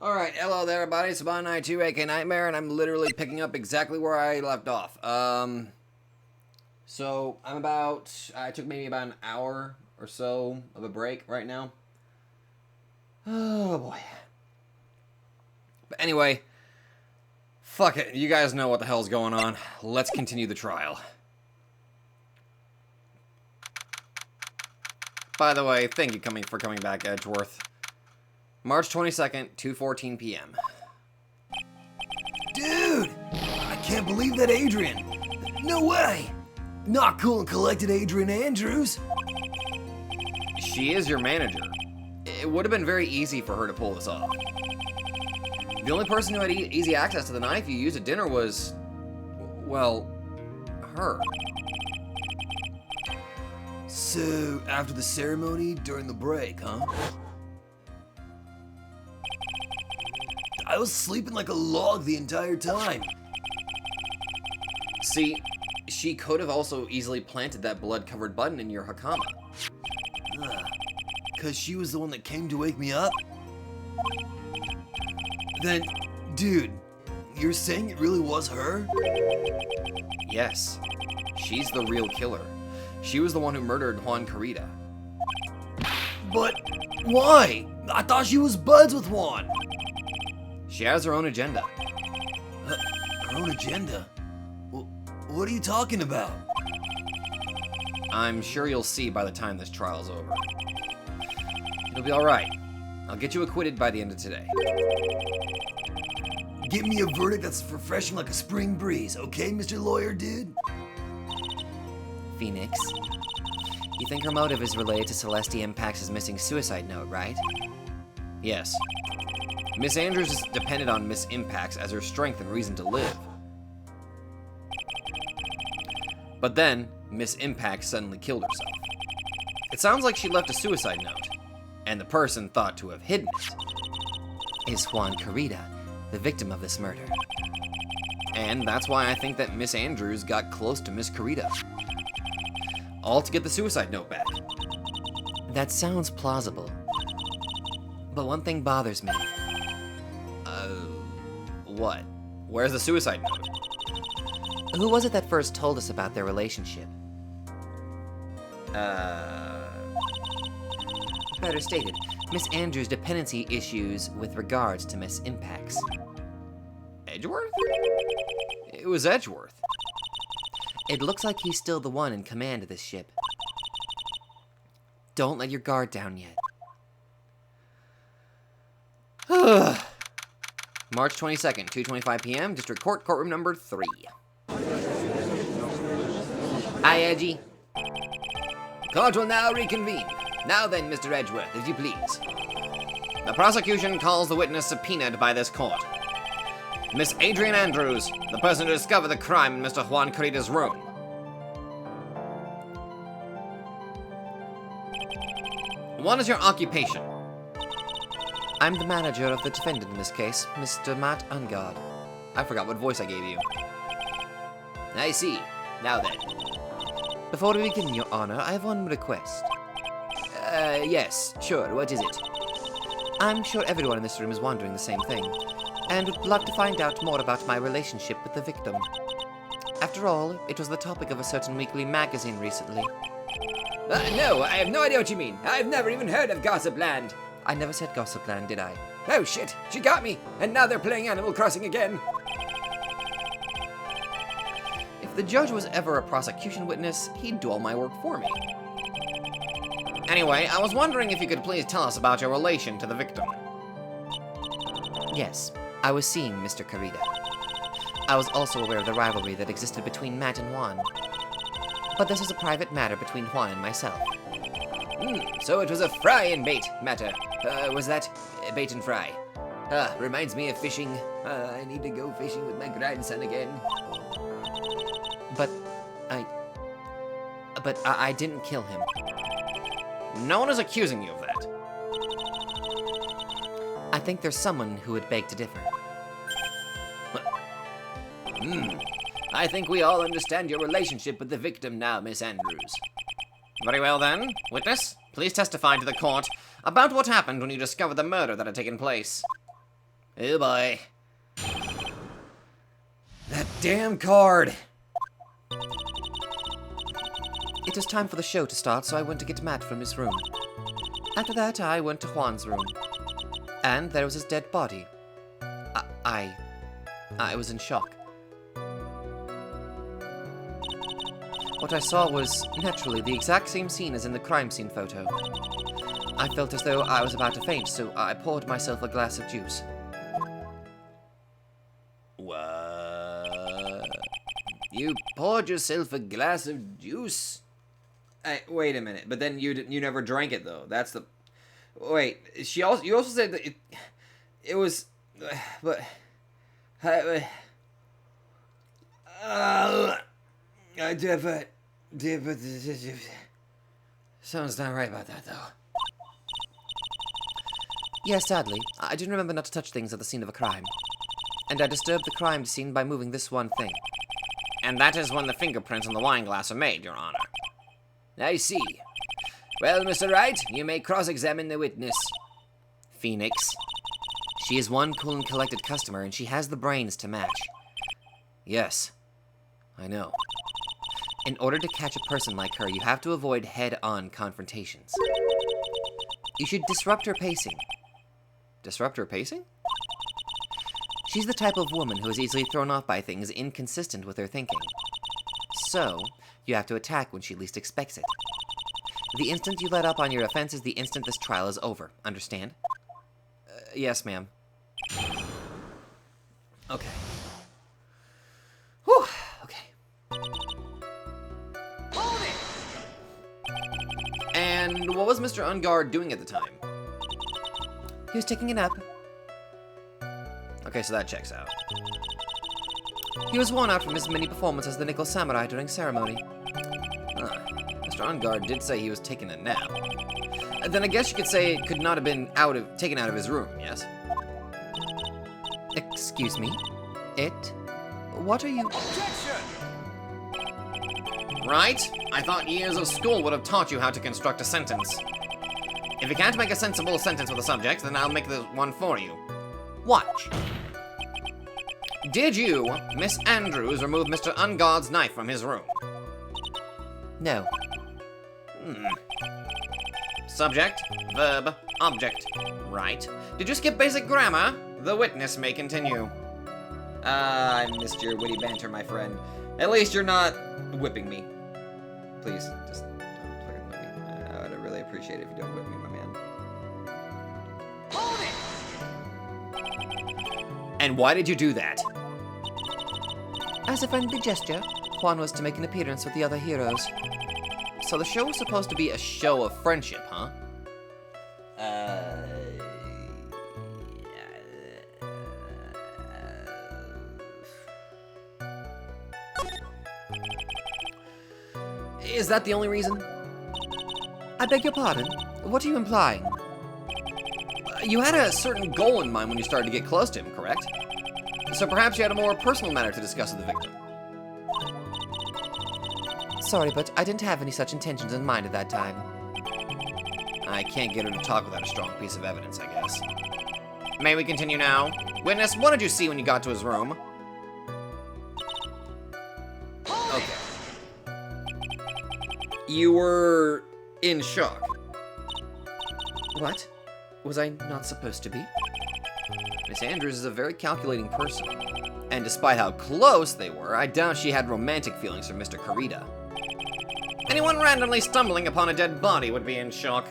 Alright, hello there everybody, it's Spawn92 aka Nightmare, and I'm literally picking up exactly where I left off. So, I took maybe about an hour or so of a break right now. Oh boy. But anyway, fuck it, you guys know what the hell's going on. Let's continue the trial. By the way, thank you for coming back, Edgeworth. March 22nd, 2:14 p.m. Dude! I can't believe that Adrian! No way! Not cool and collected Adrian Andrews! She is your manager. It would have been very easy for her to pull this off. The only person who had easy access to the knife you used at dinner was, well, her. So, after the ceremony, during the break, huh? I was sleeping like a log the entire time. See, she could have also easily planted that blood-covered button in your hakama. Cause she was the one that came to wake me up? Then, dude, you're saying it really was her? Yes, she's the real killer. She was the one who murdered Juan Carita. But why? I thought she was buds with Juan. She has her own agenda. Her own agenda? What are you talking about? I'm sure you'll see by the time this trial's over. It'll be alright. I'll get you acquitted by the end of today. Give me a verdict that's refreshing like a spring breeze, okay, Mr. Lawyer Dude? Phoenix, you think her motive is related to Celestia Impact's missing suicide note, right? Yes. Miss Andrews is dependent on Miss Impacts as her strength and reason to live. But then, Miss Impact suddenly killed herself. It sounds like she left a suicide note, and the person thought to have hidden it. Is Juan Carita the victim of this murder? And that's why I think that Miss Andrews got close to Miss Carita. All to get the suicide note back. That sounds plausible. But one thing bothers me. What? Where's the suicide note? Who was it that first told us about their relationship? Better stated, Miss Andrews' dependency issues with regards to Miss Impacts. Edgeworth? It was Edgeworth. It looks like he's still the one in command of this ship. Don't let your guard down yet. March 22nd, 2:25 p.m., District Court, courtroom number 3. Hi, Edgy. Court will now reconvene. Now then, Mr. Edgeworth, if you please. The prosecution calls the witness subpoenaed by this court. Miss Adrian Andrews, the person who discovered the crime in Mr. Juan Carita's room. What is your occupation? I'm the manager of the defendant in this case, Mr. Matt Ungard. I forgot what voice I gave you. I see. Now then. Before we begin, Your Honor, I have one request. Yes, sure. What is it? I'm sure everyone in this room is wondering the same thing, and would love to find out more about my relationship with the victim. After all, it was the topic of a certain weekly magazine recently. No, I have no idea what you mean. I've never even heard of Gossipland. I never said Gossipland, did I? Oh shit, she got me, and now they're playing Animal Crossing again. If the judge was ever a prosecution witness, he'd do all my work for me. Anyway, I was wondering if you could please tell us about your relation to the victim. Yes, I was seeing Mr. Carita. I was also aware of the rivalry that existed between Matt and Juan. But this is a private matter between Juan and myself. So it was a fry and bait matter. Was that bait and fry? Reminds me of fishing. I need to go fishing with my grandson again. But I didn't kill him. No one is accusing you of that. I think there's someone who would beg to differ. I think we all understand your relationship with the victim now, Miss Andrews. Very well then. Witness, please testify to the court about what happened when you discovered the murder that had taken place. Oh boy. That damn card! It was time for the show to start, so I went to get Matt from his room. After that, I went to Juan's room. And there was his dead body. I was in shock. What I saw was, naturally, the exact same scene as in the crime scene photo. I felt as though I was about to faint, so I poured myself a glass of juice. What? You poured yourself a glass of juice? Wait a minute, but then you never drank it though. That's the... Wait, you also said that it was... But... Sounds not right about that, though. Yes, sadly, I did remember not to touch things at the scene of a crime. And I disturbed the crime scene by moving this one thing. And that is when the fingerprints on the wine glass are made, Your Honor. I see. Well, Mr. Wright, you may cross-examine the witness. Phoenix. She is one cool and collected customer, and she has the brains to match. Yes, I know. In order to catch a person like her, you have to avoid head-on confrontations. You should disrupt her pacing. Disrupt her pacing? She's the type of woman who is easily thrown off by things inconsistent with her thinking. So, you have to attack when she least expects it. The instant you let up on your offense is the instant this trial is over. Understand? Yes, ma'am. Okay. Whew, okay. Hold it! And what was Mr. Ungard doing at the time? He was taking a nap. Okay, so that checks out. He was worn out from his mini performance as the Nickel Samurai during ceremony. Mr. Ungard did say he was taking a nap. Then I guess you could say it could not have been taken out of his room, yes? Excuse me? It? What are you... Objection! Right? I thought years of school would have taught you how to construct a sentence. If you can't make a sensible sentence with a subject, then I'll make the one for you. Watch. Did you, Miss Andrews, remove Mr. Ungard's knife from his room? No. Subject, verb, object. Right. Did you skip basic grammar? The witness may continue. I missed your witty banter, my friend. At least you're not whipping me. Please, just don't fucking whip me. I would really appreciate it if you don't whip me, my man. Hold it! And why did you do that? As a friendly gesture, Juan was to make an appearance with the other heroes. So the show was supposed to be a show of friendship, huh? Is that the only reason? I beg your pardon? What are you implying? You had a certain goal in mind when you started to get close to him, correct? So perhaps you had a more personal matter to discuss with the victim. Sorry, but I didn't have any such intentions in mind at that time. I can't get her to talk without a strong piece of evidence, I guess. May we continue now? Witness, what did you see when you got to his room? Okay. You were in shock. What? Was I not supposed to be? Miss Andrews is a very calculating person. And despite how close they were, I doubt she had romantic feelings for Mr. Kurita. Anyone randomly stumbling upon a dead body would be in shock.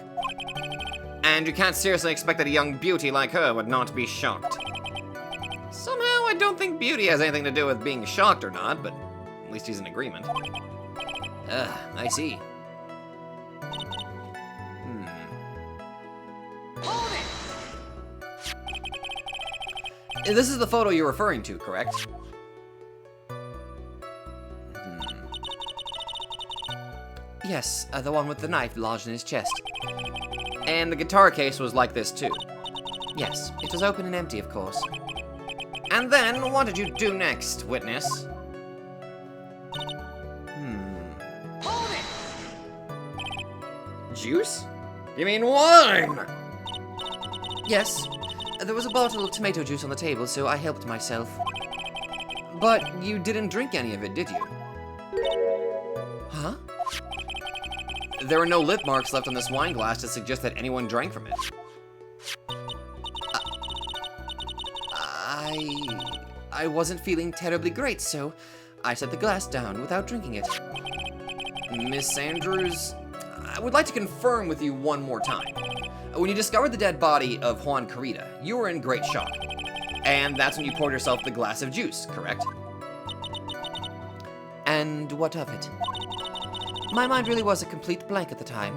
And you can't seriously expect that a young beauty like her would not be shocked. Somehow, I don't think beauty has anything to do with being shocked or not, but at least he's in agreement. I see. This is the photo you're referring to, correct? Yes, the one with the knife lodged in his chest. And the guitar case was like this too? Yes, it was open and empty, of course. And then, what did you do next, witness? Hold it! Juice? You mean wine? Yes. There was a bottle of tomato juice on the table, so I helped myself. But you didn't drink any of it, did you? Huh? There are no lip marks left on this wine glass to suggest that anyone drank from it. I wasn't feeling terribly great, so I set the glass down without drinking it. Miss Andrews, I would like to confirm with you one more time. When you discovered the dead body of Juan Carita, you were in great shock. And that's when you poured yourself the glass of juice, correct? And what of it? My mind really was a complete blank at the time.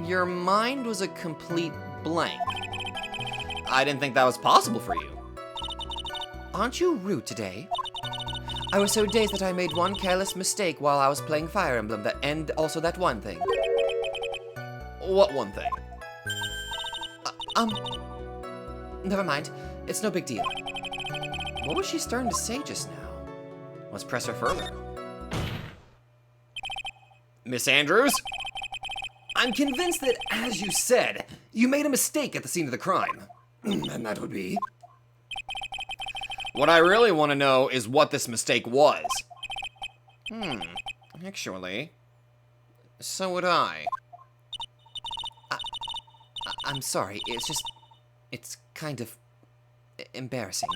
Your mind was a complete blank. I didn't think that was possible for you. Aren't you rude today? I was so dazed that I made one careless mistake while I was playing Fire Emblem, and also that one thing. What one thing? Never mind. It's no big deal. What was she starting to say just now? Let's press her further. Miss Andrews? I'm convinced that, as you said, you made a mistake at the scene of the crime. And that would be? What I really want to know is what this mistake was. Actually, so would I. I'm sorry, it's kind of embarrassing.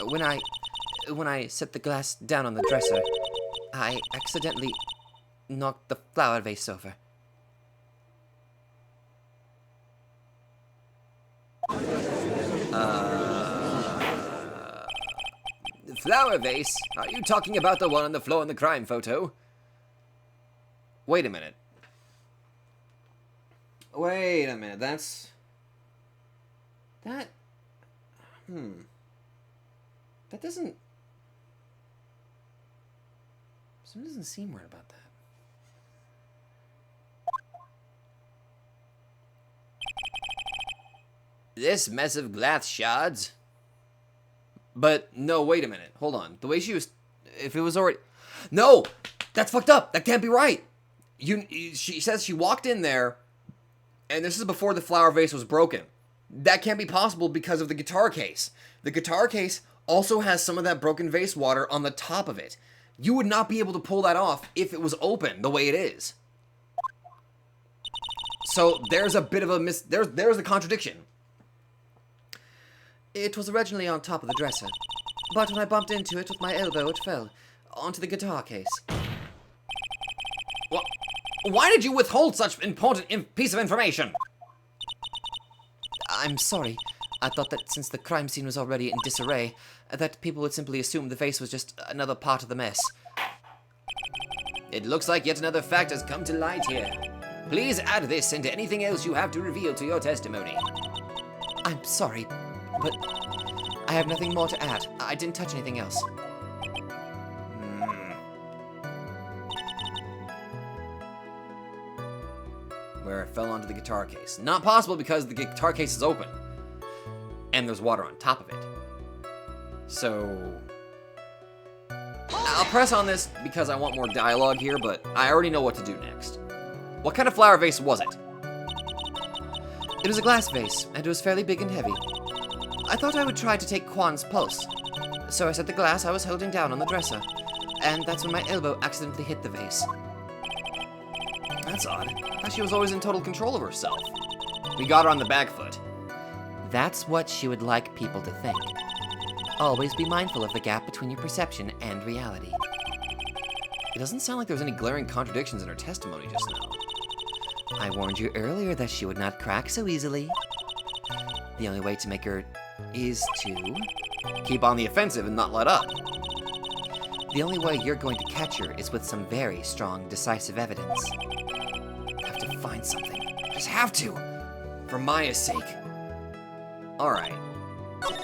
When I set the glass down on the dresser, I accidentally knocked the flower vase over. The flower vase? Are you talking about the one on the floor in the crime photo? Wait a minute. Wait a minute, that's... That doesn't... Something doesn't seem right about that. This mess of glass shards? But, no, wait a minute. Hold on. The way she was... If it was already... No! That's fucked up! That can't be right! She says she walked in there, and this is before the flower vase was broken. That can't be possible because of the guitar case. The guitar case also has some of that broken vase water on the top of it. You would not be able to pull that off if it was open the way it is. So there's a bit of a there's a contradiction. It was originally on top of the dresser, but when I bumped into it with my elbow, it fell onto the guitar case. Well, why did you withhold such important piece of information? I'm sorry. I thought that since the crime scene was already in disarray, that people would simply assume the vase was just another part of the mess. It looks like yet another fact has come to light here. Please add this into anything else you have to reveal to your testimony. I'm sorry, but I have nothing more to add. I didn't touch anything else. Where it fell onto the guitar case. Not possible because the guitar case is open. And there's water on top of it. So... I'll press on this because I want more dialogue here, but I already know what to do next. What kind of flower vase was it? It was a glass vase, and it was fairly big and heavy. I thought I would try to take Quan's pulse. So I set the glass I was holding down on the dresser, and that's when my elbow accidentally hit the vase. That's odd. I thought she was always in total control of herself. We got her on the back foot. That's what she would like people to think. Always be mindful of the gap between your perception and reality. It doesn't sound like there's any glaring contradictions in her testimony just now. I warned you earlier that she would not crack so easily. The only way to make her is to... keep on the offensive and not let up. The only way you're going to catch her is with some very strong, decisive evidence. I have to find something. I just have to! For Maya's sake. Alright.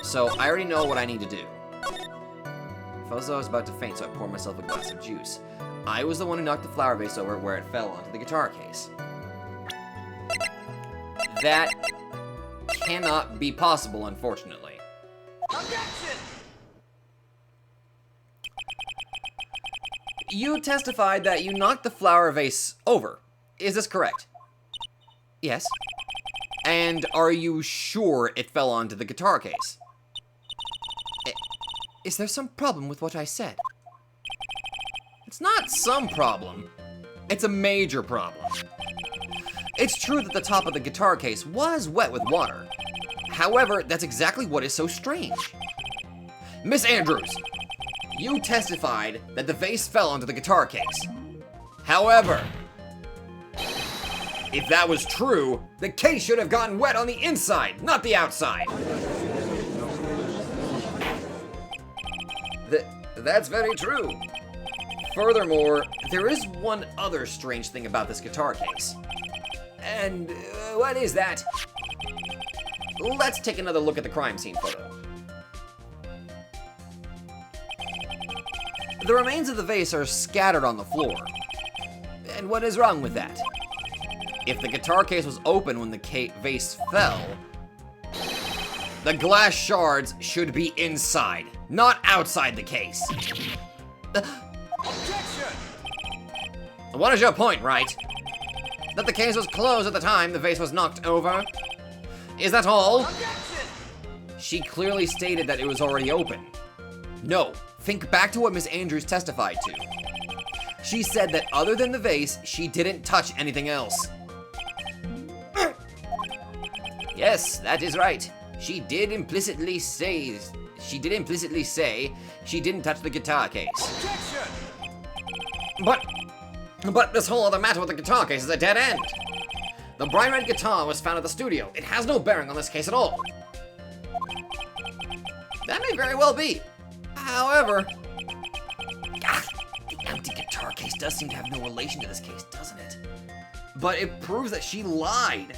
So, I already know what I need to do. I felt as though I was about to faint, so I poured myself a glass of juice. I was the one who knocked the flower vase over where it fell onto the guitar case. That cannot be possible, unfortunately. Objection! You testified that you knocked the flower vase over. Is this correct? Yes. And are you sure it fell onto the guitar case? Is there some problem with what I said? It's not some problem. It's a major problem. It's true that the top of the guitar case was wet with water. However, that's exactly what is so strange. Miss Andrews, you testified that the vase fell onto the guitar case. However, if that was true, the case should have gotten wet on the inside, not the outside. That's very true. Furthermore, there is one other strange thing about this guitar case. And what is that? Let's take another look at the crime scene photo. The remains of the vase are scattered on the floor. And what is wrong with that? If the guitar case was open when the vase fell, the glass shards should be inside, not outside the case. Objection! What is your point, Wright? That the case was closed at the time the vase was knocked over? Is that all? Objection! She clearly stated that it was already open. No, think back to what Miss Andrews testified to. She said that other than the vase, she didn't touch anything else. Yes, that is right. She did implicitly say she didn't touch the guitar case. Objection! But this whole other matter with the guitar case is a dead end. The bright red guitar was found at the studio. It has no bearing on this case at all. That may very well be. However, the empty guitar case does seem to have no relation to this case, doesn't it? But it proves that she lied.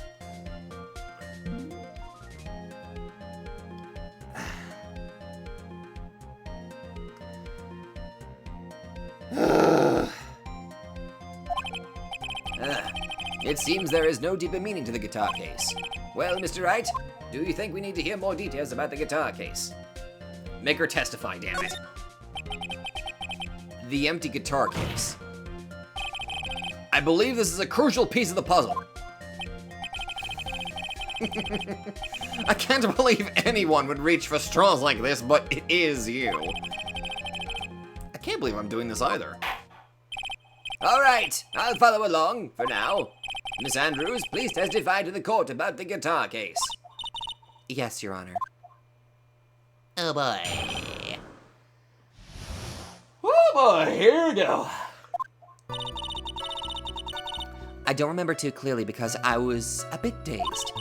It seems there is no deeper meaning to the guitar case. Well, Mr. Wright, do you think we need to hear more details about the guitar case? Make her testify, damn it. The empty guitar case. I believe this is a crucial piece of the puzzle. I can't believe anyone would reach for straws like this, but it is you. I can't believe I'm doing this either. All right, I'll follow along for now. Miss Andrews, please testify to the court about the guitar case. Yes, Your Honor. Oh boy. Oh boy, here we go. I don't remember too clearly because I was a bit dazed.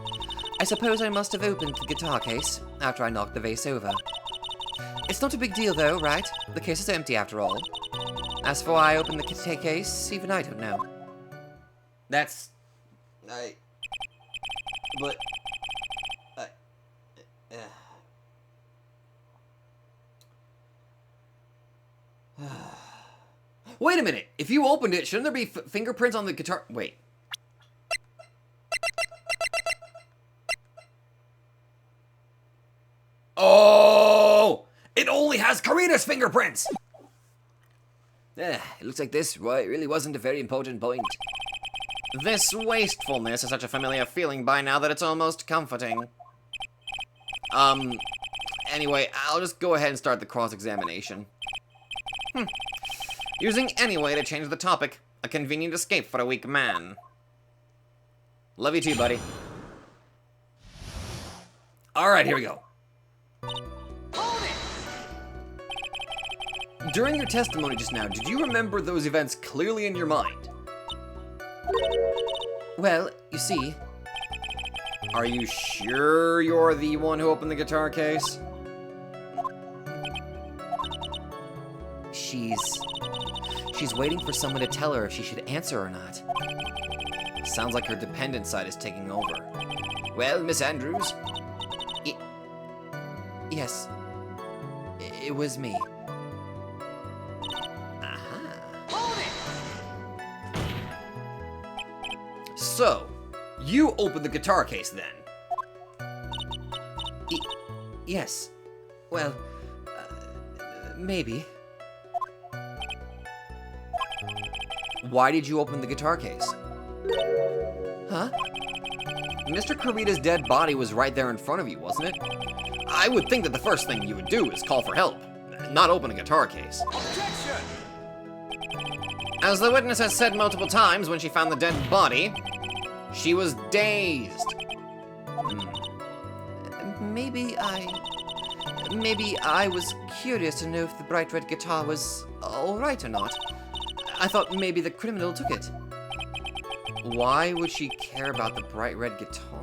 I suppose I must have opened the guitar case after I knocked the vase over. It's not a big deal though, right? The case is empty after all. As for why I opened the case, even I don't know. Wait a minute. If you opened it, shouldn't there be fingerprints on the guitar? Wait. Oh! It only has Karina's fingerprints! It looks like this really wasn't a very important point. This wastefulness is such a familiar feeling by now that it's almost comforting. Anyway, I'll just go ahead and start the cross-examination. Using anyway to change the topic. A convenient escape for a weak man. Love you too, buddy. Alright, here we go. During your testimony just now, did you remember those events clearly in your mind? Well, you see... Are you sure you're the one who opened the guitar case? She's waiting for someone to tell her if she should answer or not. Sounds like her dependent side is taking over. Well, Miss Andrews? Yes. It was me. So, you opened the guitar case then? Yes. Well, maybe. Why did you open the guitar case? Huh? Mr. Kurita's dead body was right there in front of you, wasn't it? I would think that the first thing you would do is call for help, not open a guitar case. Objection! As the witness has said multiple times when she found the dead body, she was dazed. Maybe I was curious to know if the bright red guitar was alright or not. I thought maybe the criminal took it. Why would she care about the bright red guitar?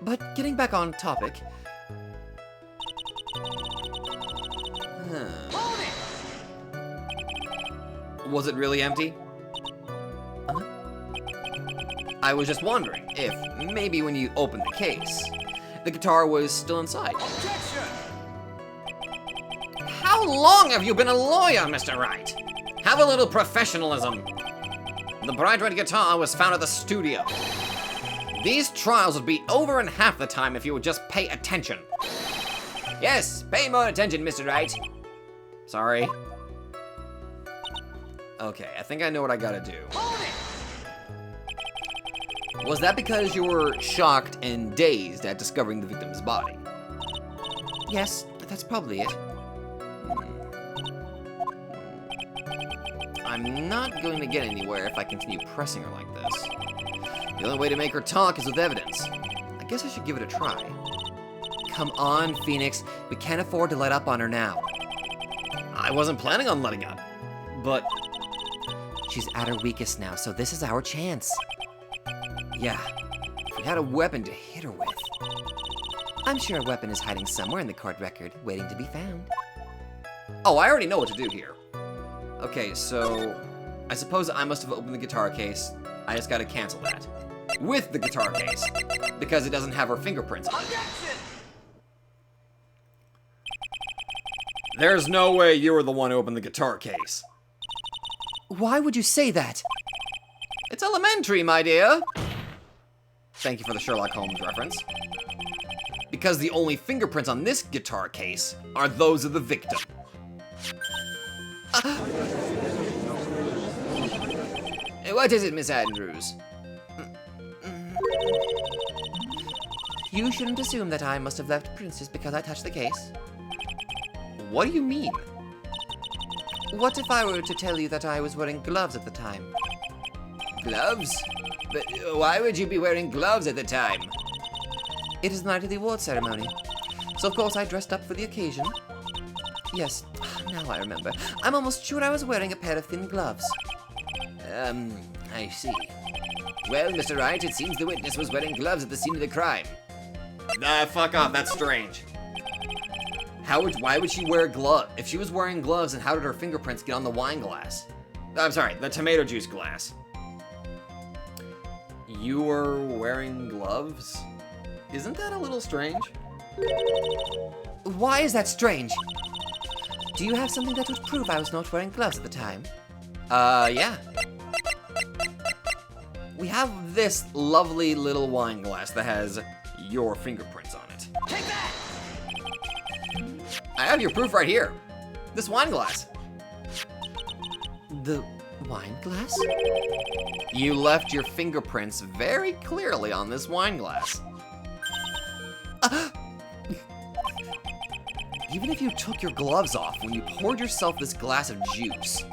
But getting back on topic. Was it really empty? I was just wondering if maybe when you opened the case, the guitar was still inside. Objection! How long have you been a lawyer, Mr. Wright? Have a little professionalism. The bright red guitar was found at the studio. These trials would be over in half the time if you would just pay attention. Yes, pay more attention, Mr. Wright. Sorry. Okay, I think I know what I gotta do. Was that because you were shocked and dazed at discovering the victim's body? Yes, that's probably it. I'm not going to get anywhere if I continue pressing her like this. The only way to make her talk is with evidence. I guess I should give it a try. Come on, Phoenix. We can't afford to let up on her now. I wasn't planning on letting up, but She's at her weakest now, so this is our chance. yeah, if we had a weapon to hit her with. I'm sure a weapon is hiding somewhere in the court record, waiting to be found. Oh, I already know what to do here. Okay, so I suppose I must have opened the guitar case. I just gotta cancel that. With the guitar case, because it doesn't have her fingerprints on it. Objection! There's no way you were the one who opened the guitar case. Why would you say that? It's elementary, my dear. Thank you for the Sherlock Holmes reference. Because the only fingerprints on this guitar case are those of the victim. What is it, Miss Andrews? You shouldn't assume that I must have left prints just because I touched the case. What do you mean? What if I were to tell you that I was wearing gloves at the time? Gloves? But why would you be wearing gloves at the time? It is the night of the award ceremony, so of course I dressed up for the occasion. Yes, now I remember. I'm almost sure I was wearing a pair of thin gloves. I see. Well, Mr. Wright, it seems the witness was wearing gloves at the scene of the crime. Fuck off, that's strange. Why would she wear gloves? If she was wearing gloves, then how did her fingerprints get on the wine glass? I'm sorry, the tomato juice glass. You were wearing gloves? Isn't that a little strange? Why is that strange? Do you have something that would prove I was not wearing gloves at the time? Yeah. We have this lovely little wine glass that has your fingerprints on it. Take that! I have your proof right here. This wine glass. The wine glass? You left your fingerprints very clearly on this wine glass. Even if you took your gloves off when you poured yourself this glass of juice,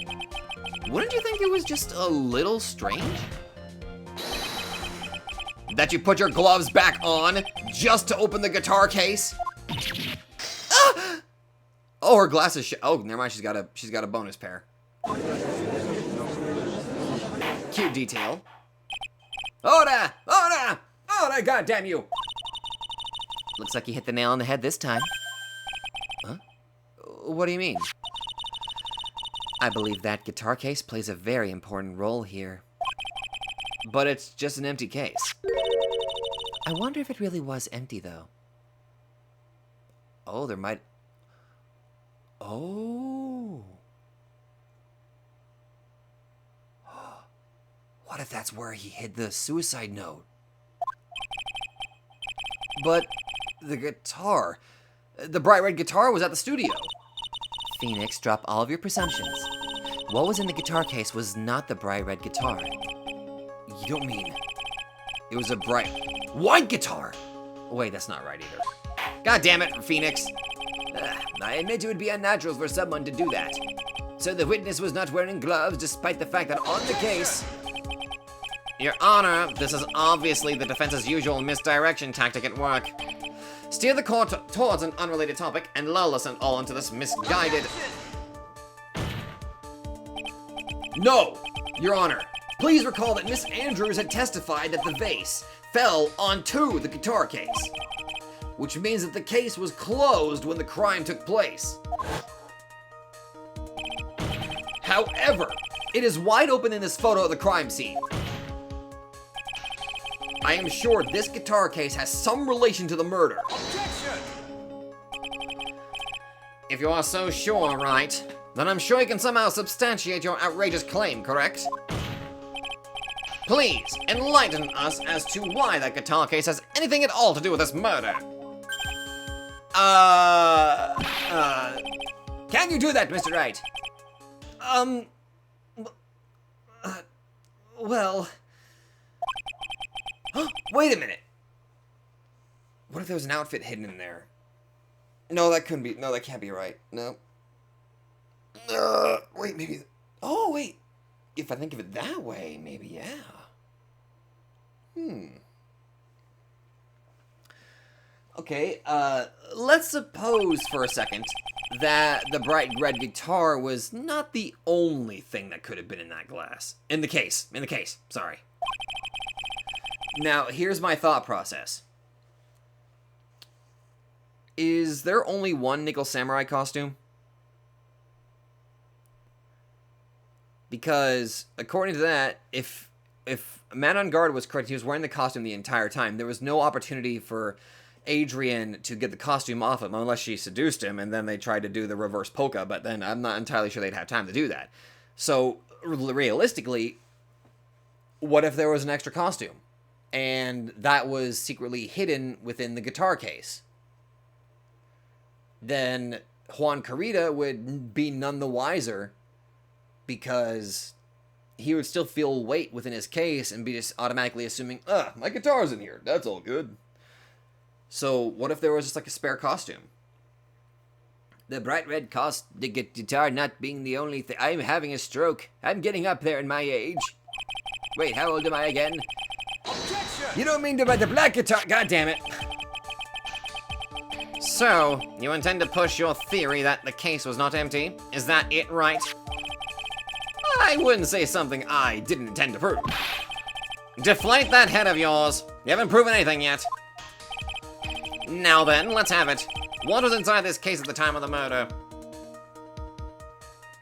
wouldn't you think it was just a little strange? That you put your gloves back on just to open the guitar case? Oh, her glass is oh, never mind, she's got a bonus pair. Cute detail. Ora! Ora! Ora, goddamn you! Looks like you hit the nail on the head this time. Huh? What do you mean? I believe that guitar case plays a very important role here. But it's just an empty case. I wonder if it really was empty, though. Oh, there might... Oh. What if that's where he hid the suicide note? But the guitar... The bright red guitar was at the studio. Phoenix, drop all of your presumptions. What was in the guitar case was not the bright red guitar. You don't mean... It was a bright white guitar. Wait, that's not right either. God damn it, Phoenix. I admit it would be unnatural for someone to do that. So the witness was not wearing gloves, despite the fact that on the case... Your Honor, this is obviously the defense's usual misdirection tactic at work. Steer the court towards an unrelated topic and lull us all into this misguided... No! Your Honor, please recall that Miss Andrews had testified that the vase fell onto the guitar case, which means that the case was closed when the crime took place. However, it is wide open in this photo of the crime scene. I am sure this guitar case has some relation to the murder. Objection! If you are so sure, Wright, then I'm sure you can somehow substantiate your outrageous claim, correct? Please, enlighten us as to why that guitar case has anything at all to do with this murder. Can you do that, Mr. Wright? Well... Wait a minute. What if there was an outfit hidden in there? No, that couldn't be. No, that can't be right. No. Wait, maybe. Oh, wait. If I think of it that way, maybe, yeah. Okay, let's suppose for a second that the bright red guitar was not the only thing that could have been in that glass. In the case, sorry. Now, here's my thought process. Is there only one Nickel Samurai costume? Because, according to that, if Man on Guard was correct, he was wearing the costume the entire time. There was no opportunity for Adrian to get the costume off him unless she seduced him, and then they tried to do the reverse polka, but then I'm not entirely sure they'd have time to do that. So, realistically, what if there was an extra costume? And that was secretly hidden within the guitar case? Then Juan Carita would be none the wiser, because he would still feel weight within his case and be just automatically assuming, my guitar's in here, that's all good. So what if there was just like a spare costume? The bright red the guitar not being the only thing. I'm having a stroke. I'm getting up there in my age. Wait, how old am I again? Objection! You don't mean about the black guitar? God damn it. So, you intend to push your theory that the case was not empty? Is that it, right? I wouldn't say something I didn't intend to prove. Deflate that head of yours. You haven't proven anything yet. Now then, let's have it. What was inside this case at the time of the murder?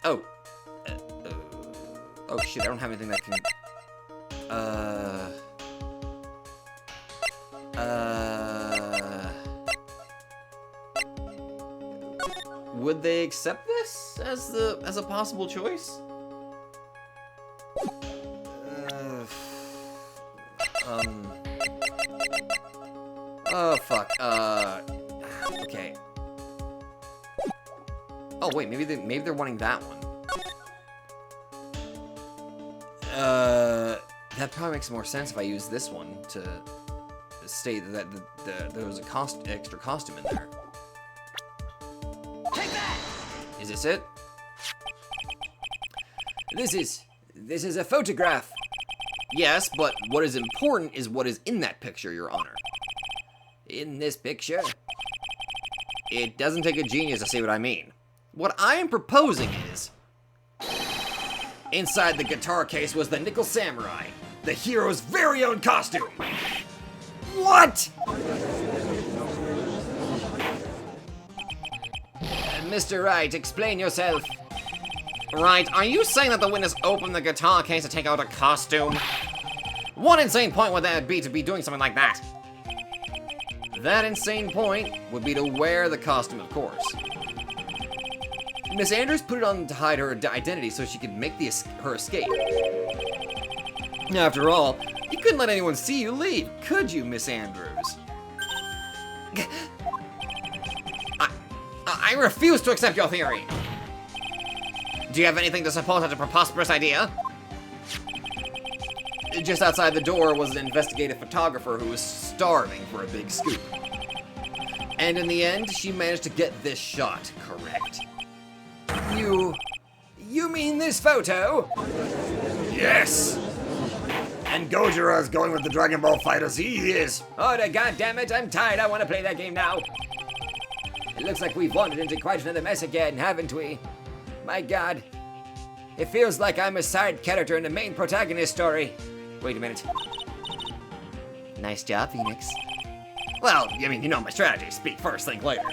Oh. Oh shit, I don't have anything that can... Would they accept this as a possible choice? Oh fuck. Okay. Oh wait, maybe they're wanting that one. That probably makes more sense if I use this one to state that there was a extra costume in there. Take that! Is this it? This is a photograph. Yes, but what is important is what is in that picture, Your Honor. In this picture? It doesn't take a genius to see what I mean. What I am proposing is... inside the guitar case was the Nickel Samurai, the hero's very own costume. What? Mr. Wright, explain yourself. Right, are you saying that the witness opened the guitar case to take out a costume? What insane point would that be to be doing something like that? That insane point would be to wear the costume, of course. Miss Andrews put it on to hide her identity so she could make her escape. After all, you couldn't let anyone see you leave, could you, Miss Andrews? I refuse to accept your theory. Do you have anything to support such a preposterous idea? Just outside the door was an investigative photographer who was starving for a big scoop. And in the end, she managed to get this shot correct. You mean this photo? Yes! And Gojira's going with the Dragon Ball fighters, he is! Oh, goddammit, I'm tired, I want to play that game now. It looks like we've wandered into quite another mess again, haven't we? My god. It feels like I'm a side character in the main protagonist story. Wait a minute. Nice job, Phoenix. Well, I mean, you know my strategy. Speak first, think later.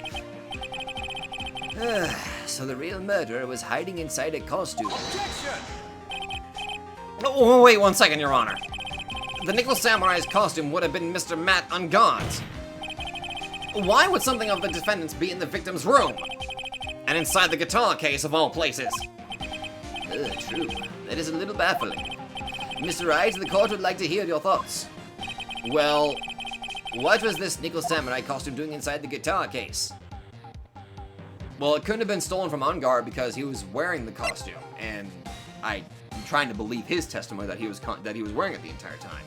So the real murderer was hiding inside a costume. Oh, wait 1 second, Your Honor. The Nickel Samurai's costume would have been Mr. Matt Ungard's. Why would something of the defendant's be in the victim's room? And inside the guitar case of all places? True. That is a little baffling. Mr. Wright, the court would like to hear your thoughts. Well, What was this Nickel Samurai costume doing inside the guitar case? well, it couldn't have been stolen from Ungard because he was wearing the costume, and I'm trying to believe his testimony that he was wearing it the entire time.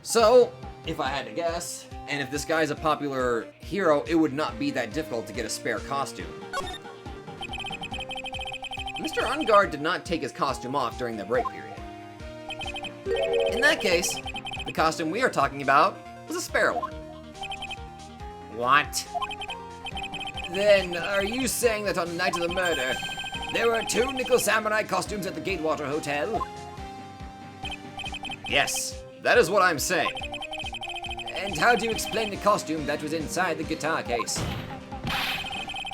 So, if I had to guess, and if this guy's a popular hero, it would not be that difficult to get a spare costume. Mr. Ungard did not take his costume off during the break period. In that case, the costume we are talking about was a spare one. What? Then, are you saying that on the night of the murder, there were 2 Nickel Samurai costumes at the Gatewater Hotel? Yes, that is what I'm saying. And how do you explain the costume that was inside the guitar case?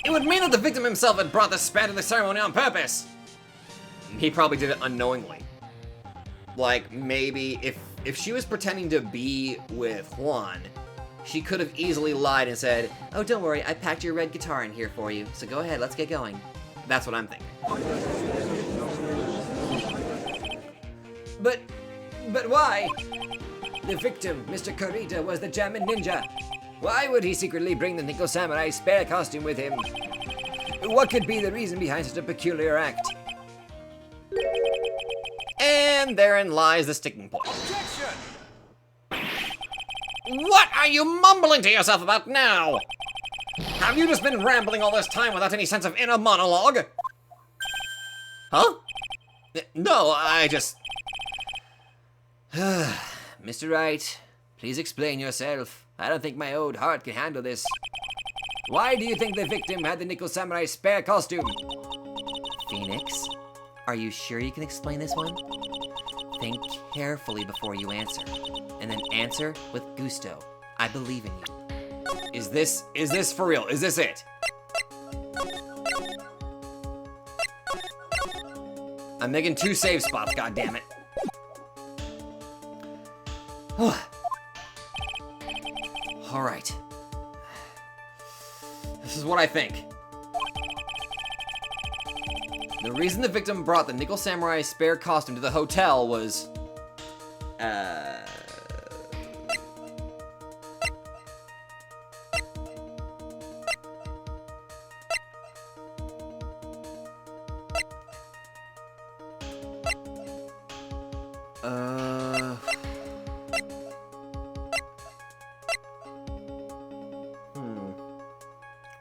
It would mean that the victim himself had brought the spare to the ceremony on purpose. He probably did it unknowingly. Like, maybe if she was pretending to be with Juan, she could have easily lied and said, Oh, don't worry, I packed your red guitar in here for you, so go ahead, let's get going. that's what I'm thinking. But why? The victim, Mr. Kurita, was the German ninja. Why would he secretly bring the Nickel Samurai spare costume with him? What could be the reason behind such a peculiar act? And therein lies the sticking point. What are you mumbling to yourself about now? Have you just been rambling all this time without any sense of inner monologue? Huh? No, I just... Mr. Wright, please explain yourself. I don't think my old heart can handle this. Why do you think the victim had the Nickel Samurai spare costume? Phoenix, are you sure you can explain this one? Think carefully before you answer, and then answer with gusto. I believe in you. Is this for real? Is this it? I'm making 2 save spots, goddammit. Alright. This is what I think. The reason the victim brought the Nickel Samurai spare costume to the hotel was...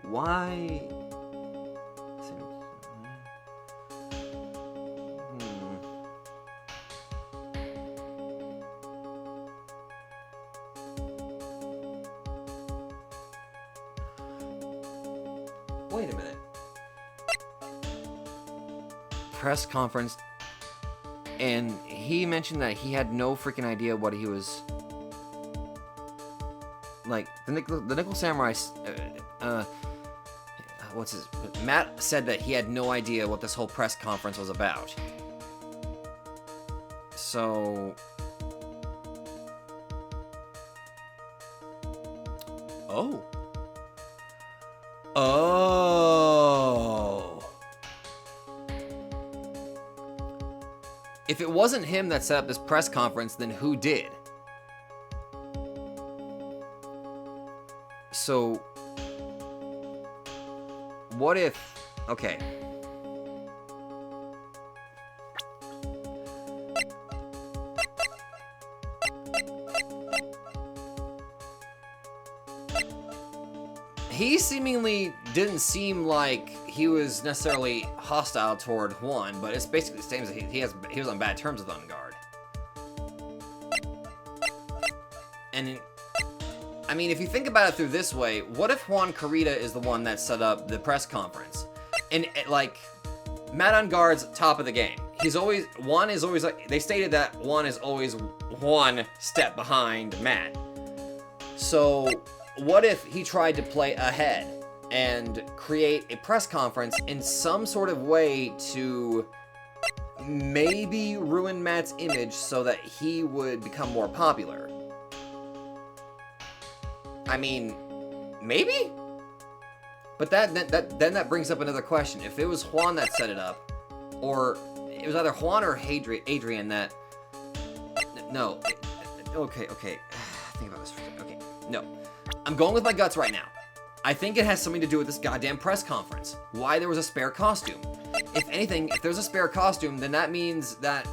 Why? Wait a minute. Press conference, and he mentioned that he had no freaking idea what he was... Like, the Nickel Samurai... what's his... Matt said that he had no idea what this whole press conference was about. So... Oh. Oh. If it wasn't him that set up this press conference, then who did? So, what if... Okay. he seemingly didn't seem like he was necessarily hostile toward Juan, but it's basically the same as he was on bad terms with On Guard. And I mean, if you think about it through this way, what if Juan Corrida is the one that set up the press conference? And like, Matt On Guard's top of the game. Juan is always like, they stated that Juan is always one step behind Matt. So what if he tried to play ahead and create a press conference in some sort of way to maybe ruin Matt's image so that he would become more popular? I mean, maybe? But then that brings up another question. If it was Juan that set it up, or it was either Juan or Adrian that... No. Okay. Think about this for a second. Okay, no. I'm going with my guts right now. I think it has something to do with this goddamn press conference. Why there was a spare costume. If anything, if there's a spare costume, then that means that...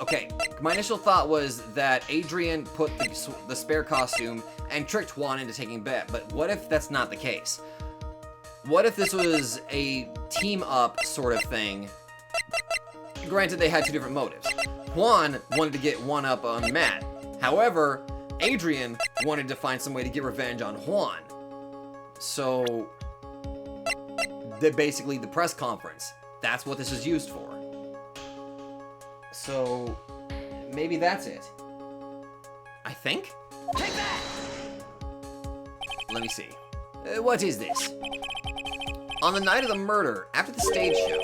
Okay, my initial thought was that Adrian put the spare costume and tricked Juan into taking bet, but what if that's not the case? What if this was a team-up sort of thing? Granted, they had two different motives. Juan wanted to get one up on Matt. However, Adrian wanted to find some way to get revenge on Juan. So, basically the press conference. That's what this is used for. So, maybe that's it. I think? Take that! Let me see. What is this? On the night of the murder, after the stage show,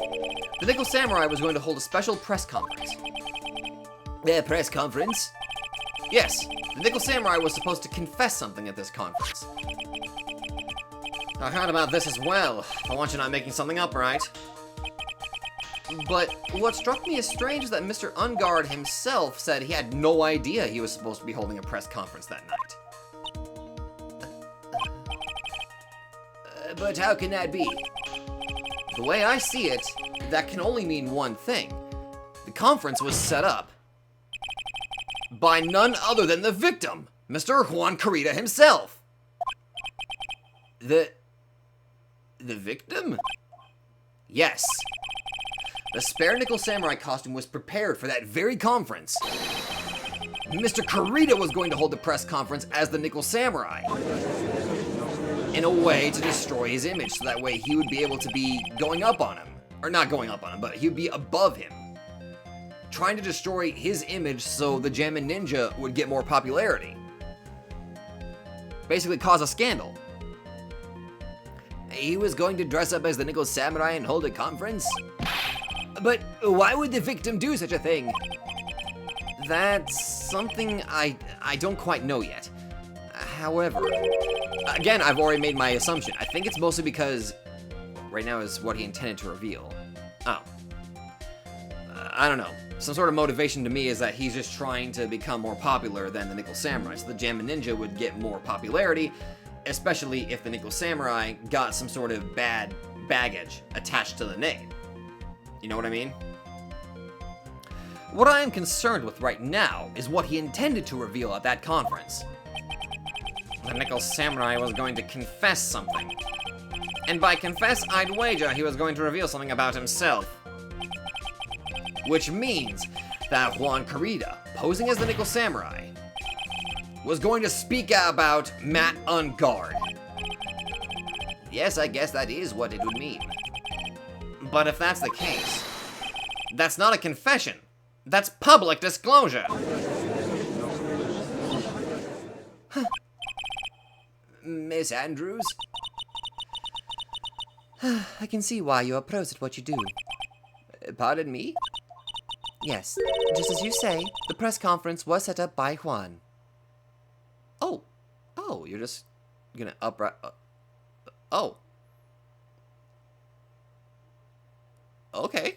the Nickel Samurai was going to hold a special press conference. A press conference? Yes, the Nickel Samurai was supposed to confess something at this conference. I heard about this as well. I want you not making something up, right? But what struck me as strange is that Mr. Ungard himself said he had no idea he was supposed to be holding a press conference that night. But how can that be? The way I see it, that can only mean one thing. The conference was set up by none other than the victim, Mr. Juan Corrida himself. The victim? Yes. The spare Nickel Samurai costume was prepared for that very conference. Mr. Corrida was going to hold the press conference as the Nickel Samurai, in a way to destroy his image, so that way he would be able to be going up on him. Or not going up on him, but he would be above him. Trying to destroy his image so the Jammin' Ninja would get more popularity. Basically cause a scandal. He was going to dress up as the Nickel Samurai and hold a conference? But why would the victim do such a thing? That's something I don't quite know yet. However, again, I've already made my assumption. I think it's mostly because right now is what he intended to reveal. Oh. I don't know. Some sort of motivation to me is that he's just trying to become more popular than the Nickel Samurai. So the Jammin' Ninja would get more popularity, especially if the Nickel Samurai got some sort of bad baggage attached to the name. You know what I mean? What I am concerned with right now is what he intended to reveal at that conference. The Nickel Samurai was going to confess something. And by confess, I'd wager he was going to reveal something about himself. Which means that Juan Corrida, posing as the Nickel Samurai, was going to speak out about Matt On Guard. Yes, I guess that is what it would mean. But if that's the case, that's not a confession. That's public disclosure. Miss Andrews? I can see why you are pros at what you do. Pardon me? Yes, just as you say, the press conference was set up by Juan. Oh, you're just gonna upright... oh. Okay.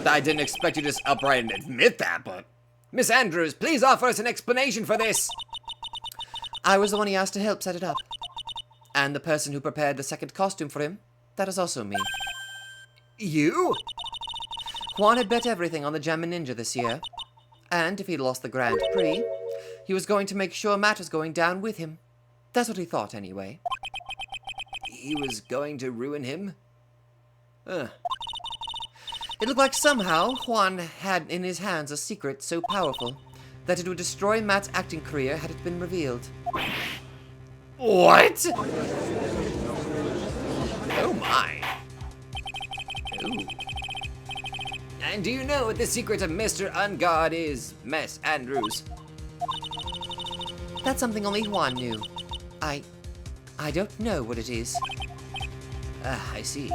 I didn't expect you to just upright and admit that, but... Miss Andrews, please offer us an explanation for this. I was the one he asked to help set it up. And the person who prepared the second costume for him, that is also me. You? Juan had bet everything on the Jammin' Ninja this year. And if he'd lost the Grand Prix, he was going to make sure Matt was going down with him. That's what he thought, anyway. He was going to ruin him? It looked like somehow Juan had in his hands a secret so powerful that it would destroy Matt's acting career had it been revealed. What? Oh my. Ooh. And do you know what the secret of Mr. Ungod is, Miss Andrews? That's something only Juan knew. I don't know what it is. Ah, I see.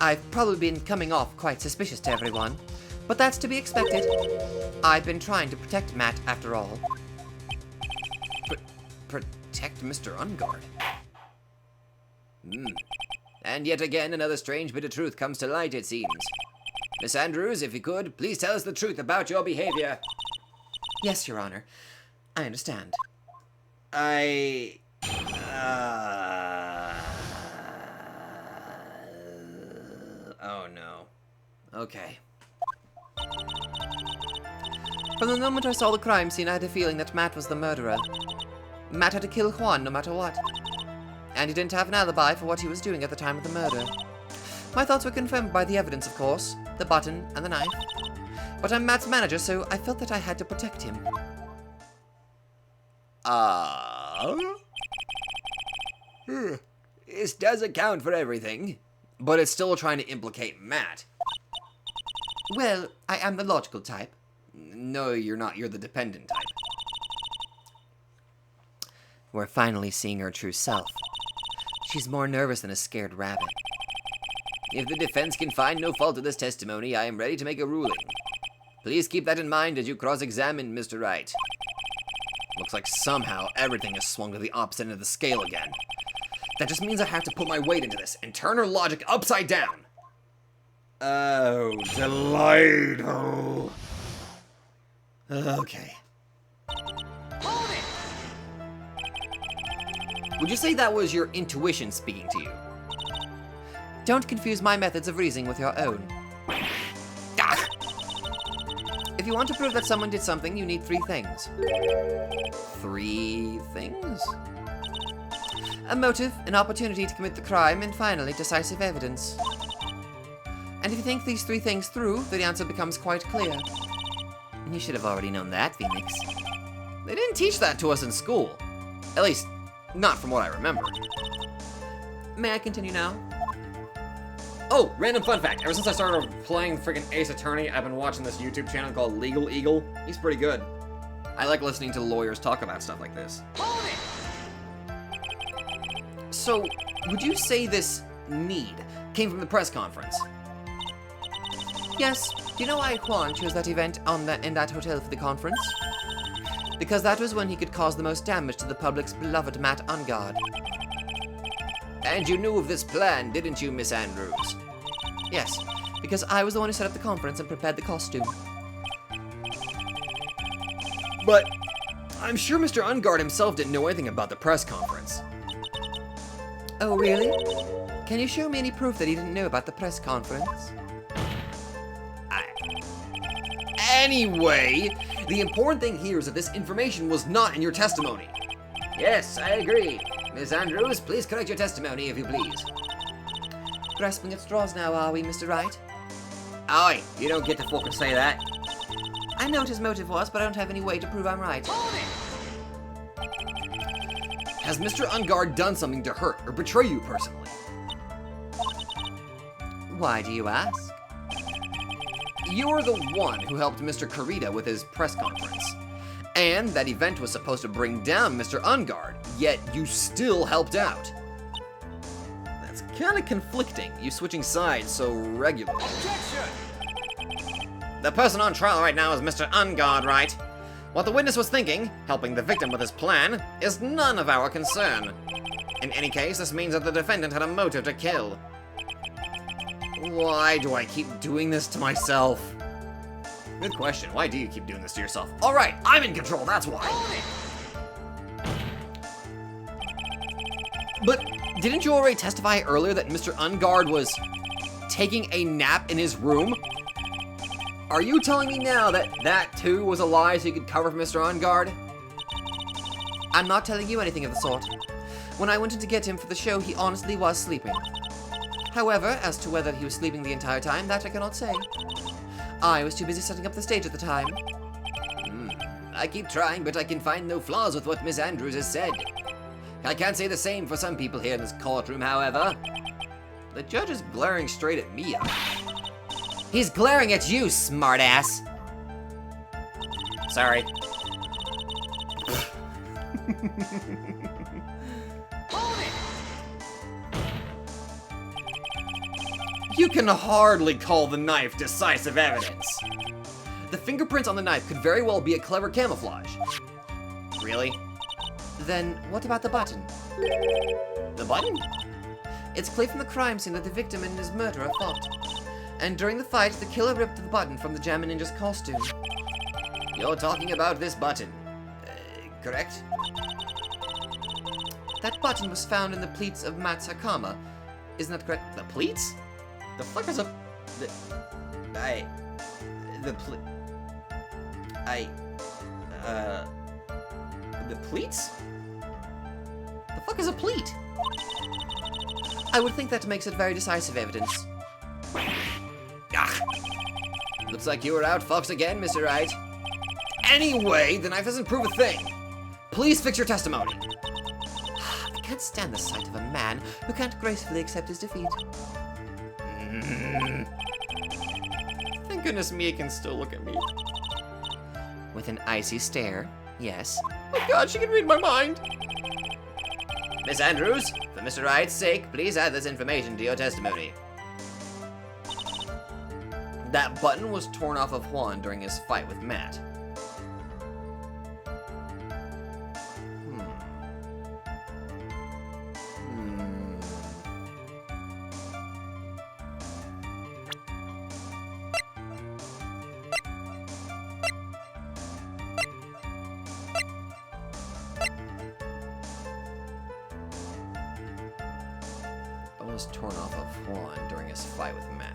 I've probably been coming off quite suspicious to everyone, but that's to be expected. I've been trying to protect Matt after all. Protect Mr. Ungard. And yet again, another strange bit of truth comes to light, it seems. Miss Andrews, if you could, please tell us the truth about your behavior. Yes, Your Honor. I understand. Oh no. Okay. From the moment I saw the crime scene, I had a feeling that Matt was the murderer. Matt had to kill Juan no matter what. And he didn't have an alibi for what he was doing at the time of the murder. My thoughts were confirmed by the evidence, of course, the button and the knife. But I'm Matt's manager, so I felt that I had to protect him. This does account for everything, but it's still trying to implicate Matt. Well, I am the logical type. No, you're not. You're the dependent type. We're finally seeing her true self. She's more nervous than a scared rabbit. If the defense can find no fault in this testimony, I am ready to make a ruling. Please keep that in mind as you cross-examine Mr. Wright. Looks like somehow everything has swung to the opposite end of the scale again. That just means I have to put my weight into this and turn her logic upside down. Oh, delightful. Okay. Would you say that was your intuition speaking to you? Don't confuse my methods of reasoning with your own. Ah! If you want to prove that someone did something, you need 3 things. 3 things? A motive, an opportunity to commit the crime, and finally, decisive evidence. And if you think these 3 things through, the answer becomes quite clear. And you should have already known that, Phoenix. They didn't teach that to us in school. At least, not from what I remember. May I continue now? Oh, random fun fact. Ever since I started playing freaking Ace Attorney, I've been watching this YouTube channel called Legal Eagle. He's pretty good. I like listening to lawyers talk about stuff like this. So, would you say this need came from the press conference? Yes. Do you know why Juan chose that event in that hotel for the conference? Because that was when he could cause the most damage to the public's beloved Matt Ungard. And you knew of this plan, didn't you, Miss Andrews? Yes, because I was the one who set up the conference and prepared the costume. But I'm sure Mr. Ungard himself didn't know anything about the press conference. Oh, really? Can you show me any proof that he didn't know about the press conference? Anyway, the important thing here is that this information was not in your testimony. Yes, I agree. Miss Andrews, please correct your testimony, if you please. Grasping at straws now, are we, Mr. Wright? Oi, you don't get to fucking say that. I know what his motive was, but I don't have any way to prove I'm right. Has Mr. Ungard done something to hurt or betray you personally? Why do you ask? You're the one who helped Mr. Kororo with his press conference. And that event was supposed to bring down Mr. Ungard, yet you still helped out. That's kind of conflicting, you switching sides so regularly. Objection! The person on trial right now is Mr. Ungard, right? What the witness was thinking, helping the victim with his plan, is none of our concern. In any case, this means that the defendant had a motive to kill. Why do I keep doing this to myself? Good question. Why do you keep doing this to yourself? All right, I'm in control, that's why. But didn't you already testify earlier that Mr. Ungard was taking a nap in his room? Are you telling me now that that too was a lie so you could cover for Mr. On Guard? I'm not telling you anything of the sort. When I went in to get him for the show, he honestly was sleeping. However, as to whether he was sleeping the entire time, that I cannot say. I was too busy setting up the stage at the time. I keep trying, but I can find no flaws with what Miss Andrews has said. I can't say the same for some people here in this courtroom, however. The judge is glaring straight at me. He's glaring at you, smartass. Sorry. You can hardly call the knife decisive evidence. The fingerprints on the knife could very well be a clever camouflage. Really? Then what about the button? The button? It's clear from the crime scene that the victim and his murderer fought. And during the fight, the killer ripped the button from the Jammin Ninja's costume. You're talking about this button, correct? That button was found in the pleats of Matt's Hakama. Isn't that correct? The pleats? The fuck is a... The pleats? The fuck is a pleat? I would think that makes it very decisive evidence. Looks like you were out fox again, Mr. Wright. Anyway, the knife doesn't prove a thing. Please fix your testimony. I can't stand the sight of a man who can't gracefully accept his defeat. Thank goodness Mia can still look at me. With an icy stare, yes. Oh god, she can read my mind. Miss Andrews, for Mr. Wright's sake, please add this information to your testimony. That button was torn off of Juan during his fight with Matt. Was torn off of Juan during his fight with Matt.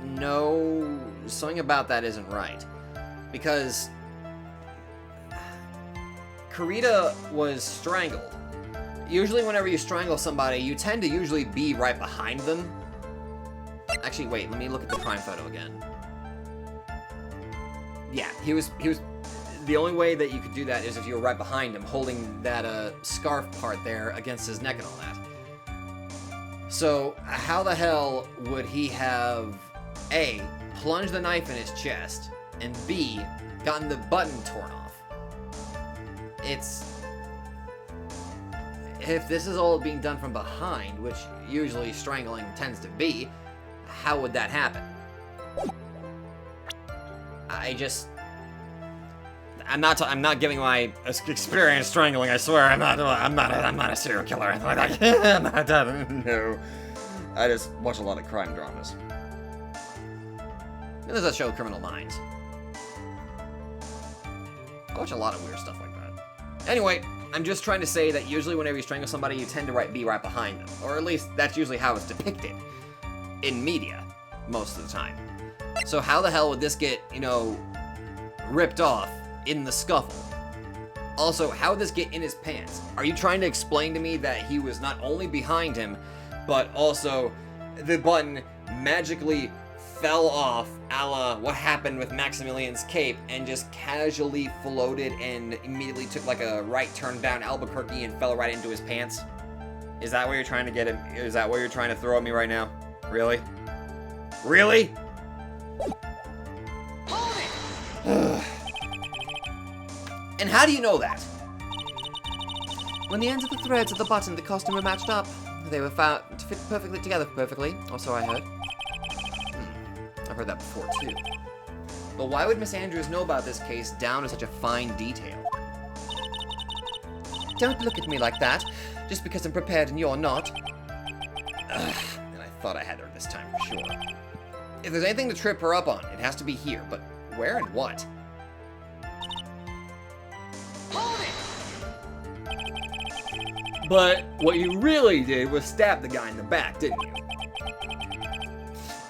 No, something about that isn't right. Because Kurita was strangled. Usually whenever you strangle somebody, you tend to usually be right behind them. Actually, wait, let me look at the crime photo again. Yeah, he was the only way that you could do that is if you were right behind him, holding that scarf part there against his neck and all that. So, how the hell would he have, A, plunged the knife in his chest, and B, gotten the button torn off? If this is all being done from behind, which usually strangling tends to be, how would that happen? I'm not giving my experience strangling. I swear, I'm not a serial killer. No, I just watch a lot of crime dramas. And there's that show, Criminal Minds. I watch a lot of weird stuff like that. Anyway, I'm just trying to say that usually whenever you strangle somebody, you tend to be right behind them, or at least that's usually how it's depicted in media most of the time. So how the hell would this get, ripped off in the scuffle? Also, how would this get in his pants? Are you trying to explain to me that he was not only behind him, but also the button magically fell off, a la what happened with Maximilian's cape, and just casually floated and immediately took like a right turn down Albuquerque and fell right into his pants? Is that what you're trying to get him? Is that what you're trying to throw at me right now? Really? Really? And how do you know that? When the ends of the threads of the button and the costume were matched up, they were found to fit perfectly together, or so I heard. I've heard that before, too. But why would Miss Andrews know about this case down to such a fine detail? Don't look at me like that, just because I'm prepared and you're not. And I thought I had her this time for sure. If there's anything to trip her up on, it has to be here, but where and what? But what you really did was stab the guy in the back, didn't you?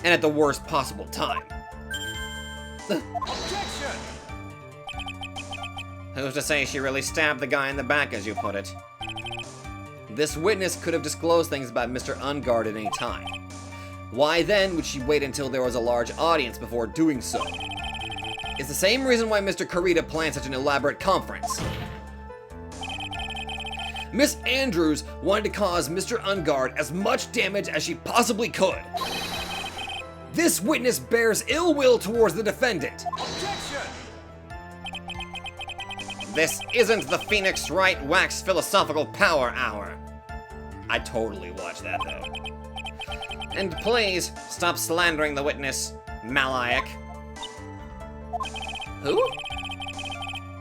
And at the worst possible time. Objection! Who's to say she really stabbed the guy in the back, as you put it? This witness could have disclosed things about Mr. Ungard at any time. Why then would she wait until there was a large audience before doing so? It's the same reason why Mr. Kurita planned such an elaborate conference. Miss Andrews wanted to cause Mr. Ungard as much damage as she possibly could. This witness bears ill will towards the defendant. Objection! This isn't the Phoenix Wright Wax Philosophical Power Hour. I totally watched that, though. And please, stop slandering the witness, Malaic. Who?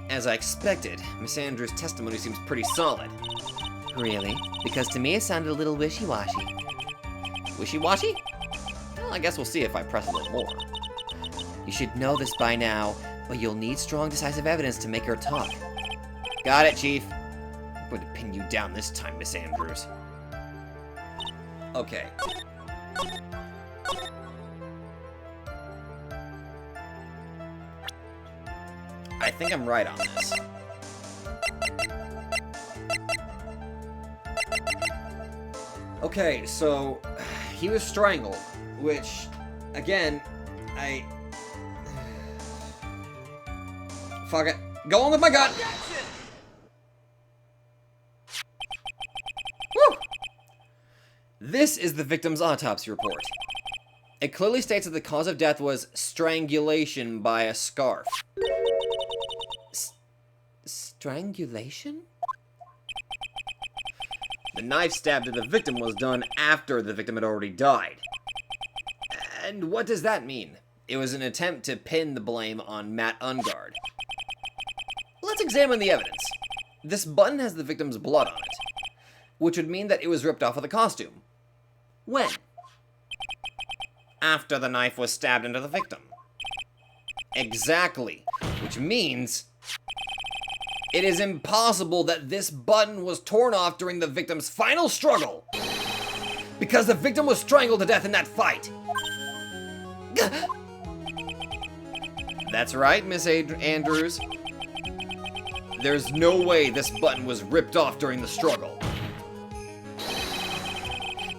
As I expected, Miss Andrews' testimony seems pretty solid. Really? Because to me it sounded a little wishy-washy. Wishy-washy? Well, I guess we'll see if I press a little more. You should know this by now, but you'll need strong, decisive evidence to make her talk. Got it, Chief. I'm going to pin you down this time, Miss Andrews. Okay. I think I'm right on this. Okay, so he was strangled, which, again, fuck it. Go on with my gut. Woo! This is the victim's autopsy report. It clearly states that the cause of death was strangulation by a scarf. Strangulation? The knife stab to the victim was done after the victim had already died. And what does that mean? It was an attempt to pin the blame on Matt Ungard. Let's examine the evidence. This button has the victim's blood on it, which would mean that it was ripped off of the costume. When? After the knife was stabbed into the victim. Exactly, which means it is impossible that this button was torn off during the victim's final struggle, because the victim was strangled to death in that fight. That's right, Miss Andrews. There's no way this button was ripped off during the struggle.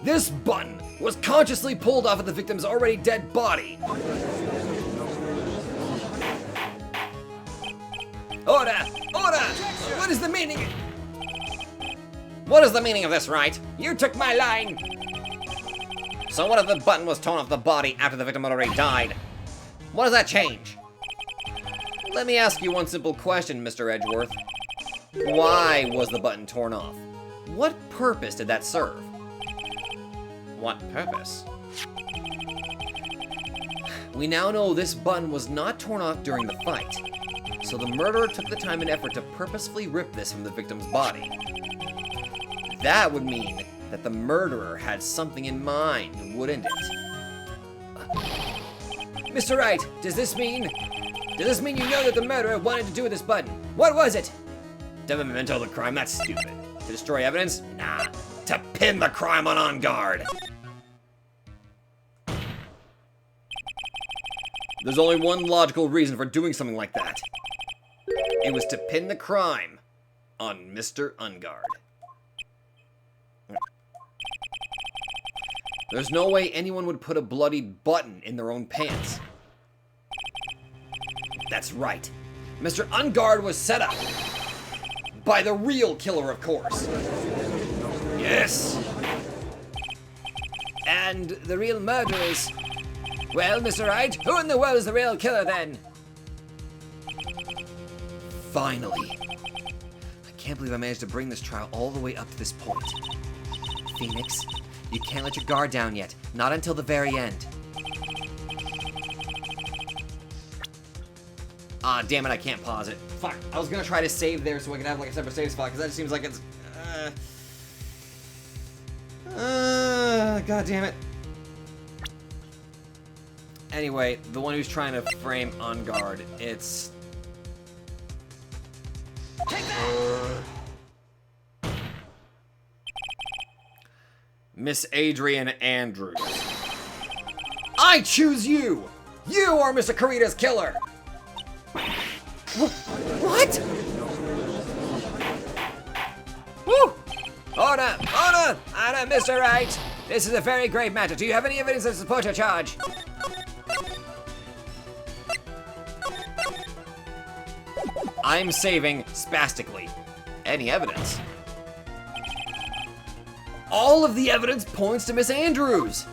This button was consciously pulled off of the victim's already dead body. Order! Order! What is the meaning? What is the meaning of this, Wright? You took my line! So what if the button was torn off the body after the victim had already died? What does that change? Let me ask you one simple question, Mr. Edgeworth. Why was the button torn off? What purpose did that serve? What purpose? We now know this button was not torn off during the fight, so the murderer took the time and effort to purposefully rip this from the victim's body. That would mean that the murderer had something in mind, wouldn't it? Mr. Wright, does this mean you know that the murderer wanted to do with this button? What was it? To memento the crime, that's stupid. To destroy evidence? Nah. To pin the crime on guard. There's only one logical reason for doing something like that. It was to pin the crime on Mr. Ungard. There's no way anyone would put a bloodied button in their own pants. That's right. Mr. Ungard was set up. By the real killer, of course. Yes. And the real murderer is... Well, Mr. Wright, who in the world is the real killer then? Finally. I can't believe I managed to bring this trial all the way up to this point. Phoenix, you can't let your guard down yet. Not until the very end. Ah, damn it, I can't pause it. Fuck, I was gonna try to save there so I could have like a separate save spot, because that seems like it's... God damn it. Anyway, the one who's trying to frame on guard, it's... Miss Adrian Andrews. I choose you! You are Mr. Kurita's killer! What? Woo! Hold on, Mr. Wright! This is a very grave matter. Do you have any evidence to support your charge? I'm saving spastically. Any evidence? All of the evidence points to Miss Andrews!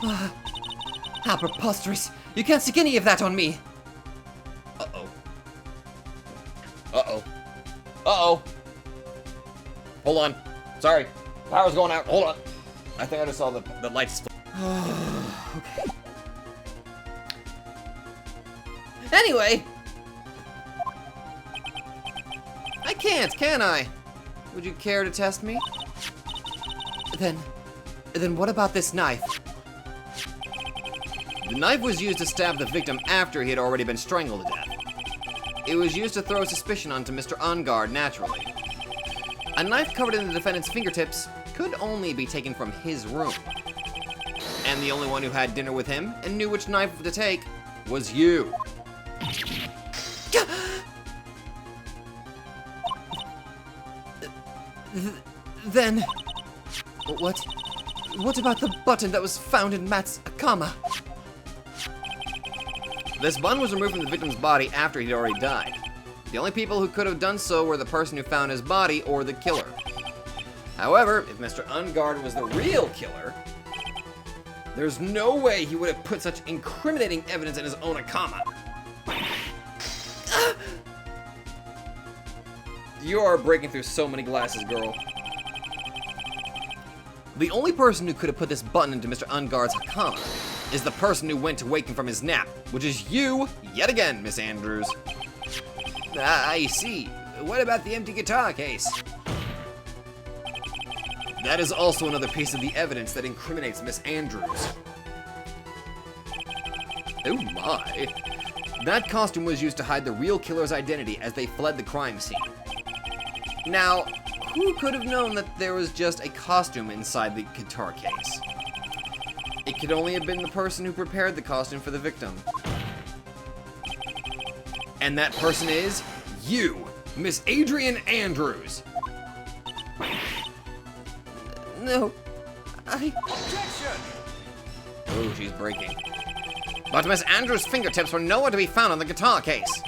How preposterous. You can't stick any of that on me. Uh-oh. Uh-oh. Uh-oh. Hold on. Sorry. Power's going out. Hold on. I think I just saw the lights. Okay. Anyway. I can't, can I? Would you care to test me? Then what about this knife? The knife was used to stab the victim after he had already been strangled to death. It was used to throw suspicion onto Mr. Ungard naturally. A knife covered in the defendant's fingertips could only be taken from his room. And the only one who had dinner with him and knew which knife to take was you. Then... What about the button that was found in Matt's akama? This button was removed from the victim's body after he'd already died. The only people who could have done so were the person who found his body or the killer. However, if Mr. Ungard was the real killer, there's no way he would have put such incriminating evidence in his own akama. You are breaking through so many glasses, girl. The only person who could have put this button into Mr. Ungard's akama is the person who went to wake him from his nap, which is you, yet again, Miss Andrews. I see. What about the empty guitar case? That is also another piece of the evidence that incriminates Miss Andrews. Oh my. That costume was used to hide the real killer's identity as they fled the crime scene. Now, who could have known that there was just a costume inside the guitar case? It could only have been the person who prepared the costume for the victim. And that person is you, Miss Adrian Andrews. No, Objection! Oh, she's breaking. But Miss Andrews' fingertips were nowhere to be found on the guitar case.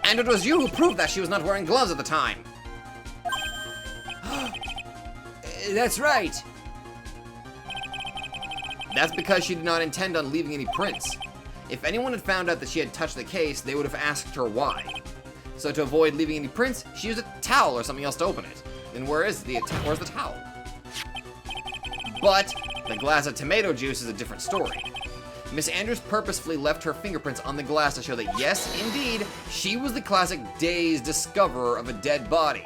And it was you who proved that she was not wearing gloves at the time. That's right. That's because she did not intend on leaving any prints. If anyone had found out that she had touched the case, they would have asked her why. So to avoid leaving any prints, she used a towel or something else to open it. Then where's the towel? But the glass of tomato juice is a different story. Miss Andrews purposefully left her fingerprints on the glass to show that yes, indeed, she was the classic dazed discoverer of a dead body.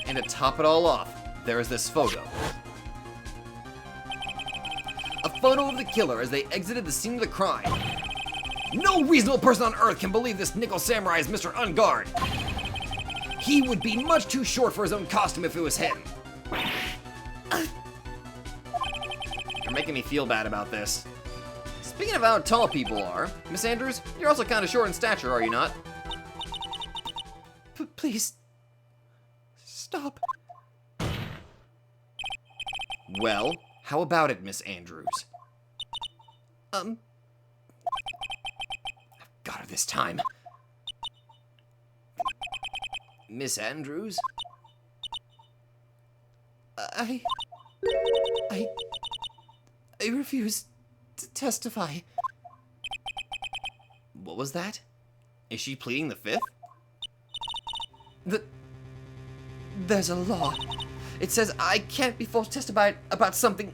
And to top it all off, there is this photo. A photo of the killer as they exited the scene of the crime. No reasonable person on Earth can believe this nickel samurai is Mr. Ungard. He would be much too short for his own costume if it was him. You're making me feel bad about this. Speaking of how tall people are, Miss Andrews, you're also kind of short in stature, are you not? please, stop. Well, how about it, Miss Andrews? Um, I've got her this time. Miss Andrews? I refuse to testify. What was that? Is she pleading the fifth? There's a law. It says I can't be forced to testify about something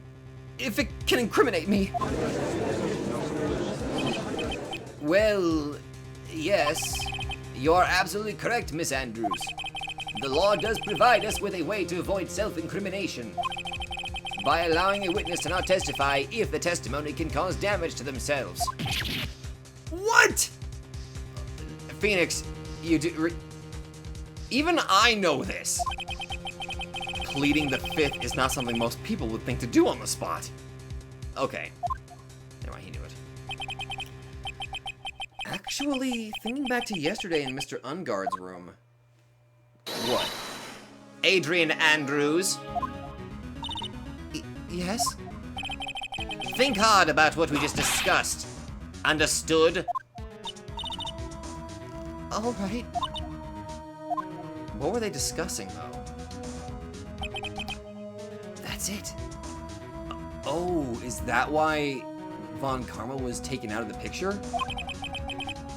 if it can incriminate me. Well, yes. You're absolutely correct, Miss Andrews. The law does provide us with a way to avoid self-incrimination by allowing a witness to not testify if the testimony can cause damage to themselves. What? Phoenix, you do... Even I know this. pleading the fifth is not something most people would think to do on the spot. Okay. Never mind, he knew it. Actually, thinking back to yesterday in Mr. Ungard's room. What? Adrian Andrews? Yes? Think hard about what we just discussed. Understood? All right. What were they discussing, though? That's it. Oh, is that why Von Karma was taken out of the picture?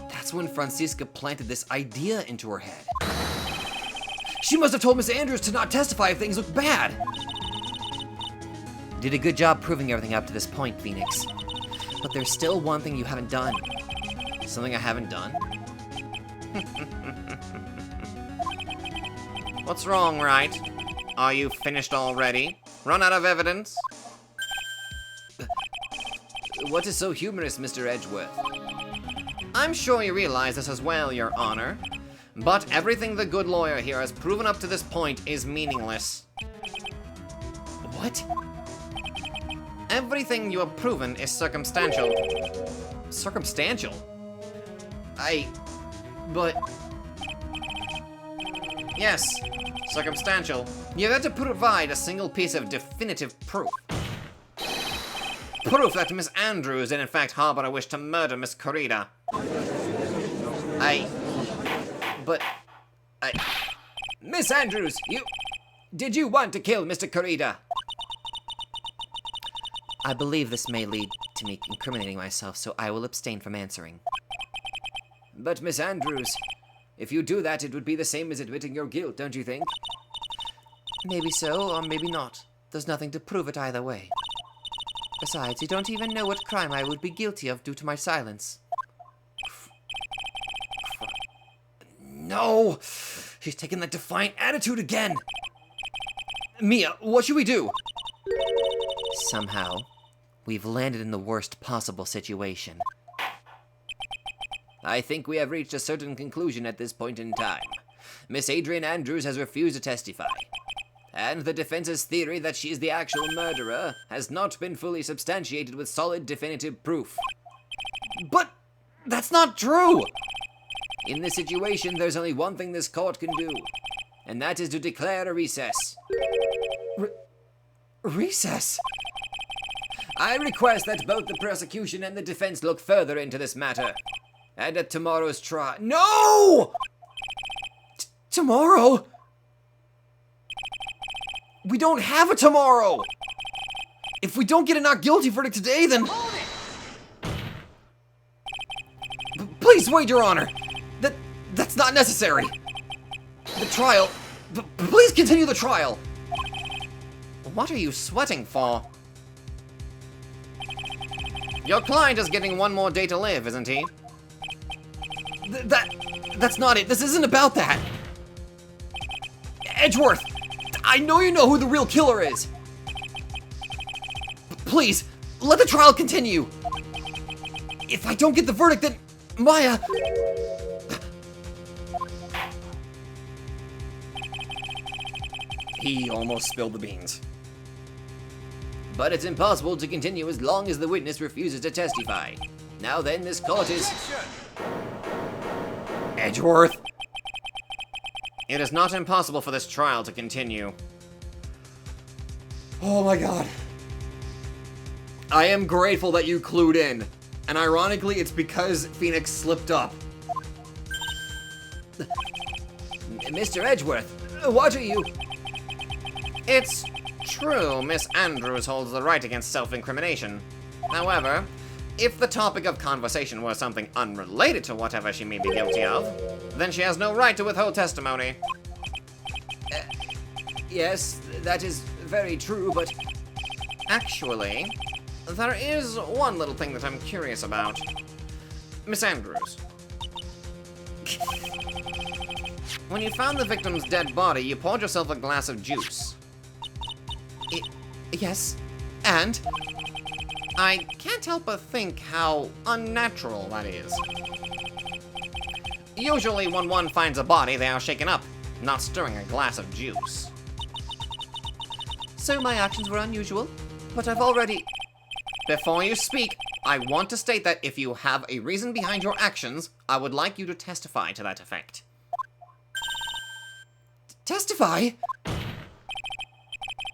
That's when Franziska planted this idea into her head. She must have told Miss Andrews to not testify if things look bad. Did a good job proving everything up to this point, Phoenix. But there's still one thing you haven't done. Something I haven't done? What's wrong, Wright? Are you finished already? Run out of evidence? What is so humorous, Mr. Edgeworth? I'm sure you realize this as well, Your Honor. But everything the good lawyer here has proven up to this point is meaningless. What? Everything you have proven is circumstantial. Circumstantial? But... Yes, circumstantial. You've had to provide a single piece of definitive proof. Proof that Miss Andrews did in fact harbor a wish to murder Miss Corrida. Miss Andrews, did you want to kill Mr. Corrida? I believe this may lead to me incriminating myself, so I will abstain from answering. But Miss Andrews, if you do that, it would be the same as admitting your guilt, don't you think? Maybe so, or maybe not. There's nothing to prove it either way. Besides, you don't even know what crime I would be guilty of due to my silence. No! She's taking that defiant attitude again! Mia, what should we do? Somehow, we've landed in the worst possible situation. I think we have reached a certain conclusion at this point in time. Miss Adrian Andrews has refused to testify. And the defense's theory that she is the actual murderer has not been fully substantiated with solid definitive proof. But that's not true! In this situation, there's only one thing this court can do, and that is to declare a recess. Recess? I request that both the prosecution and the defense look further into this matter. And at tomorrow's trial. No! Tomorrow? We don't have a tomorrow! If we don't get a not guilty verdict today, then... Please wait, Your Honor! That's not necessary! The trial... Please continue the trial! What are you sweating for? Your client is getting one more day to live, isn't he? That's not it. This isn't about that. Edgeworth, I know you know who the real killer is. Please, let the trial continue. If I don't get the verdict, then Maya... He almost spilled the beans. But it's impossible to continue as long as the witness refuses to testify. Now then, this court is... Edgeworth! It is not impossible for this trial to continue. Oh my god. I am grateful that you clued in. And ironically, it's because Phoenix slipped up. Mr. Edgeworth, what are you... It's true, Miss Andrews holds the right against self-incrimination. However, if the topic of conversation were something unrelated to whatever she may be guilty of, then she has no right to withhold testimony. Yes, that is very true, but... Actually, there is one little thing that I'm curious about. Miss Andrews. When you found the victim's dead body, you poured yourself a glass of juice. Yes, and? I can't help but think how unnatural that is. Usually when one finds a body, they are shaken up, not stirring a glass of juice. So my actions were unusual, but I've already... Before you speak, I want to state that if you have a reason behind your actions, I would like you to testify to that effect. Testify?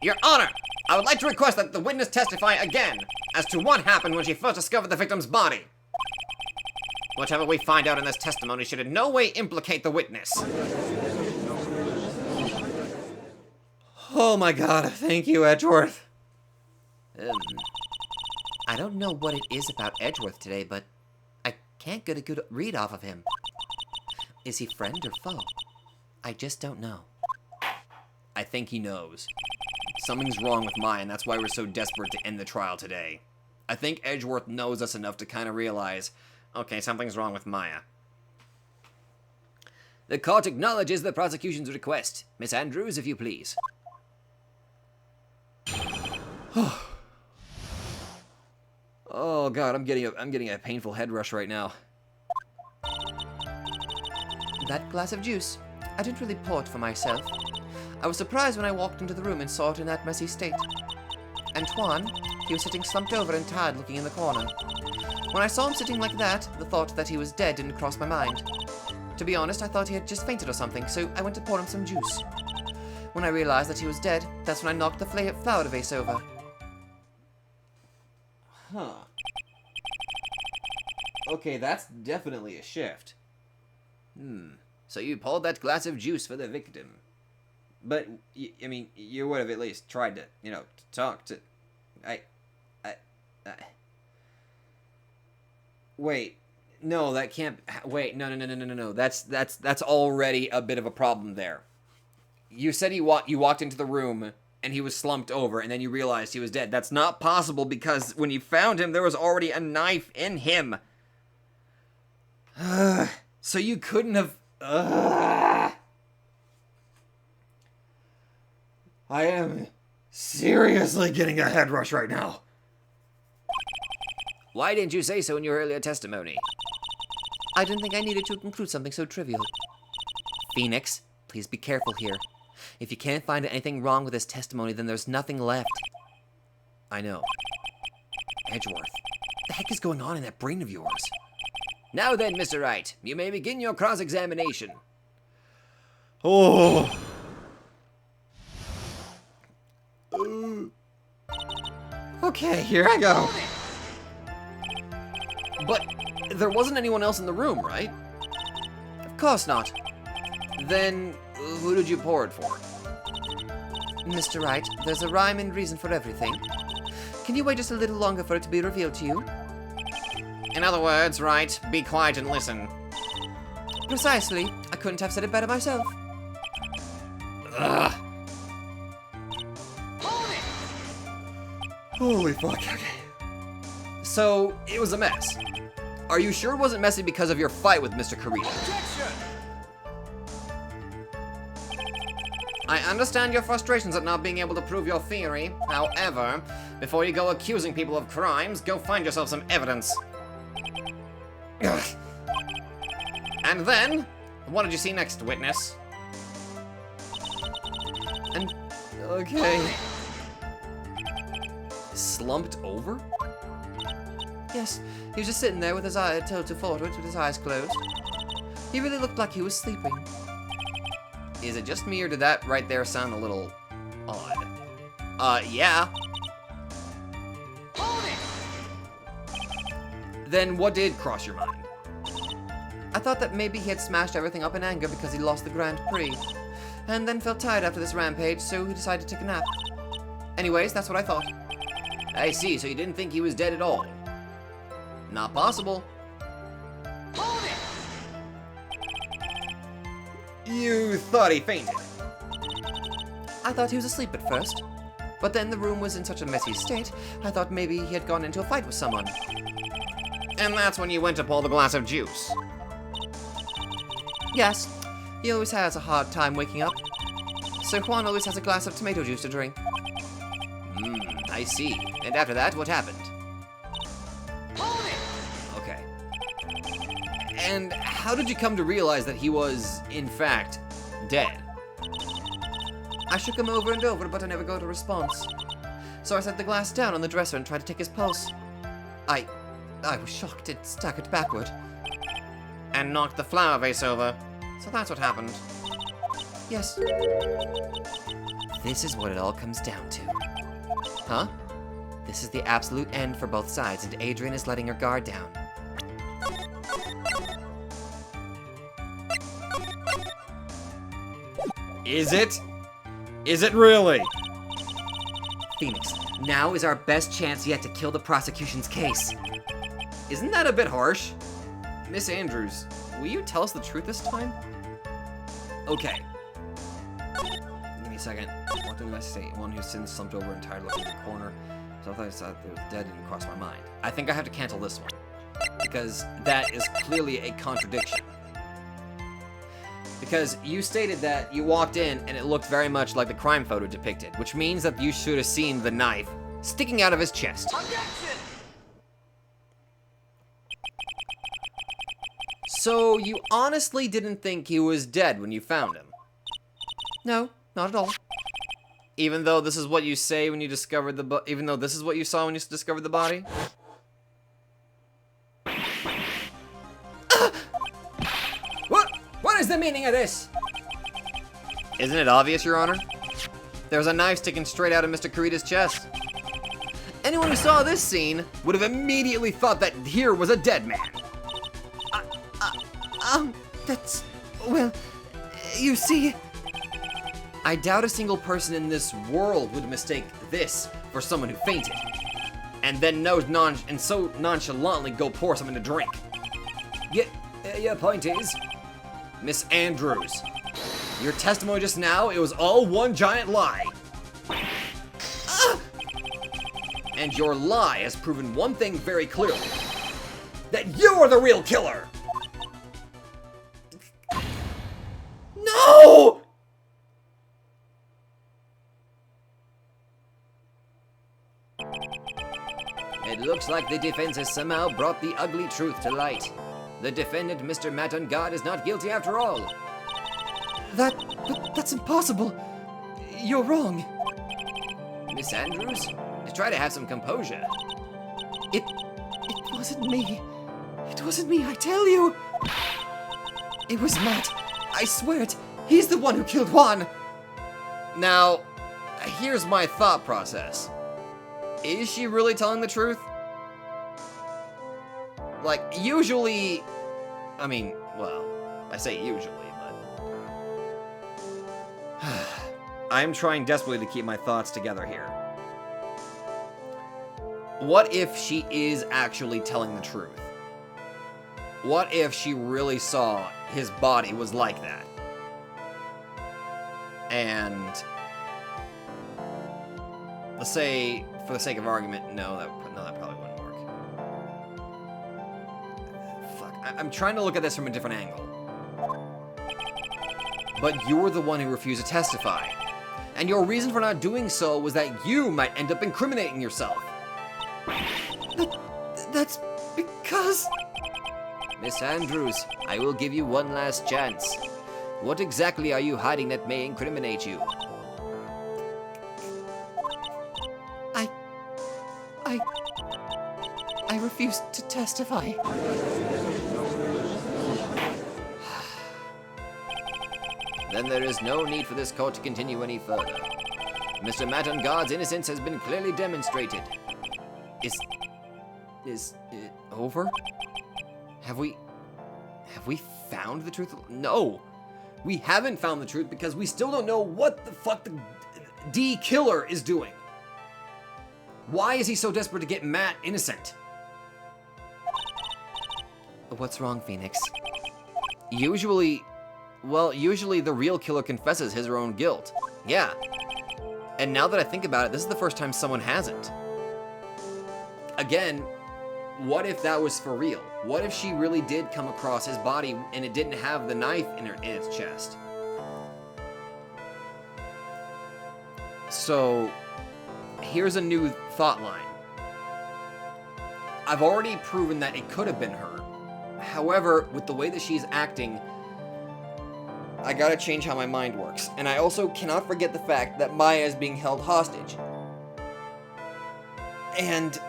Your Honor, I would like to request that the witness testify again as to what happened when she first discovered the victim's body. Whatever we find out in this testimony should in no way implicate the witness. Oh my god, thank you, Edgeworth. I don't know what it is about Edgeworth today, but I can't get a good read off of him. Is he friend or foe? I just don't know. I think he knows. Something's wrong with Maya, and that's why we're so desperate to end the trial today. I think Edgeworth knows us enough to kind of realize, okay, something's wrong with Maya. The court acknowledges the prosecution's request. Miss Andrews, if you please. Oh god, I'm getting a painful head rush right now. That glass of juice, I didn't really pour it for myself. I was surprised when I walked into the room and saw it in that messy state. Antoine, he was sitting slumped over and tired looking in the corner. When I saw him sitting like that, the thought that he was dead didn't cross my mind. To be honest, I thought he had just fainted or something, so I went to pour him some juice. When I realized that he was dead, that's when I knocked the flower vase over. Huh. Okay, that's definitely a shift. So you poured that glass of juice for the victim. But, I mean, you would have at least tried to, to talk to... Wait. No, that can't... Wait, no. That's already a bit of a problem there. You said you walked into the room, and he was slumped over, and then you realized he was dead. That's not possible, because when you found him, there was already a knife in him. So you couldn't have... I am seriously getting a head rush right now. Why didn't you say so in your earlier testimony? I didn't think I needed to include something so trivial. Phoenix, please be careful here. If you can't find anything wrong with this testimony, then there's nothing left. I know. Edgeworth, what the heck is going on in that brain of yours? Now then, Mr. Wright, you may begin your cross-examination. Oh. Okay, here I go. But there wasn't anyone else in the room, right? Of course not. Then who did you pour it for? Mr. Wright, there's a rhyme and reason for everything. Can you wait just a little longer for it to be revealed to you? In other words, Wright, be quiet and listen. Precisely. I couldn't have said it better myself. Ugh. Holy fuck, okay. So, it was a mess. Are you sure it wasn't messy because of your fight with Mr. Kororo? I understand your frustrations at not being able to prove your theory. However, before you go accusing people of crimes, go find yourself some evidence. Ugh. And then, what did you see next, witness? And okay. Slumped over? yes, he was just sitting there with his eye tilted forward with his eyes closed. He really looked like he was sleeping. Is it just me, or did that right there sound a little odd? Yeah. Then what did cross your mind? I thought that maybe he had smashed everything up in anger because he lost the Grand Prix, and then felt tired after this rampage, so he decided to take a nap. Anyways, that's what I thought. I see, so you didn't think he was dead at all. Not possible. You thought he fainted? I thought he was asleep at first, but then the room was in such a messy state, I thought maybe he had gone into a fight with someone. And that's when you went to pour the glass of juice. Yes, he always has a hard time waking up. So Juan always has a glass of tomato juice to drink. I see. And after that, what happened? Okay. And how did you come to realize that he was, in fact, dead? I shook him over and over, but I never got a response. So I set the glass down on the dresser and tried to take his pulse. I was shocked. It staggered backward. And knocked the flower vase over. So that's what happened. Yes. This is what it all comes down to. Huh? This is the absolute end for both sides, and Adrian is letting her guard down. Is it? Is it really? Phoenix, now is our best chance yet to kill the prosecution's case. Isn't that a bit harsh? Miss Andrews, will you tell us the truth this time? Okay. Give me a second. What did I say? One who's since slumped over and tired looking in the corner. So I thought it was dead and crossed my mind. I think I have to cancel this one. Because that is clearly a contradiction. Because you stated that you walked in and it looked very much like the crime photo depicted, which means that you should have seen the knife sticking out of his chest. So you honestly didn't think he was dead when you found him? No, not at all. Even though this is what you say when you discovered the even though this is what you saw when you discovered the body? What is the meaning of this? Isn't it obvious, Your Honor? There's a knife sticking straight out of Mr. Kurita's chest. Anyone who saw this scene would have immediately thought that here was a dead man. That's... well, you see... I doubt a single person in this world would mistake this for someone who fainted, and then so nonchalantly go pour someone to drink. Your point is, Miss Andrews, your testimony just now, it was all one giant lie. And your lie has proven one thing very clearly, that you are the real killer. No! It looks like the defense has somehow brought the ugly truth to light. The defendant, Mr. Matangard, is not guilty after all. That's impossible. You're wrong. Miss Andrews, try to have some composure. It wasn't me. It wasn't me, I tell you. It was Matt. I swear it. He's the one who killed Juan. Now, here's my thought process. Is she really telling the truth? Like, usually... I mean, well, I say usually, but... I'm trying desperately to keep my thoughts together here. What if she is actually telling the truth? What if she really saw his body was like that? And... let's say, for the sake of argument, no, that probably wouldn't work. Fuck, I'm trying to look at this from a different angle. But you're the one who refused to testify. And your reason for not doing so was that you might end up incriminating yourself. That's because... Miss Andrews, I will give you one last chance. What exactly are you hiding that may incriminate you? I refuse to testify. Then there is no need for this court to continue any further. Mr. Matangard's innocence has been clearly demonstrated. Is it over? Have we found the truth? No! We haven't found the truth because we still don't know what the fuck the D killer is doing. Why is he so desperate to get Matt innocent? What's wrong, Phoenix? Usually the real killer confesses his or own guilt. Yeah. And now that I think about it, this is the first time someone hasn't. Again, what if that was for real? What if she really did come across his body and it didn't have the knife in its chest? So, here's a new thought line. I've already proven that it could have been her. However, with the way that she's acting, I gotta change how my mind works. And I also cannot forget the fact that Maya is being held hostage. And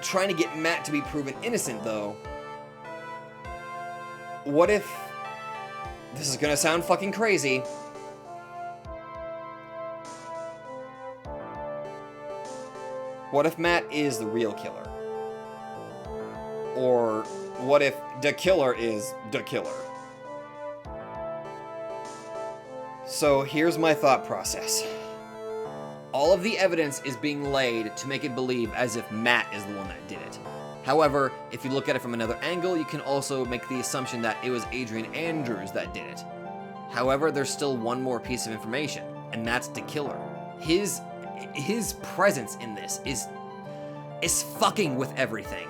trying to get Matt to be proven innocent, though. What if... This is gonna sound fucking crazy. What if Matt is the real killer? Or what if the killer is the killer? So here's my thought process. All of the evidence is being laid to make it believe as if Matt is the one that did it. However, if you look at it from another angle, you can also make the assumption that it was Adrian Andrews that did it. However, there's still one more piece of information, and that's the killer. His presence in this is fucking with everything.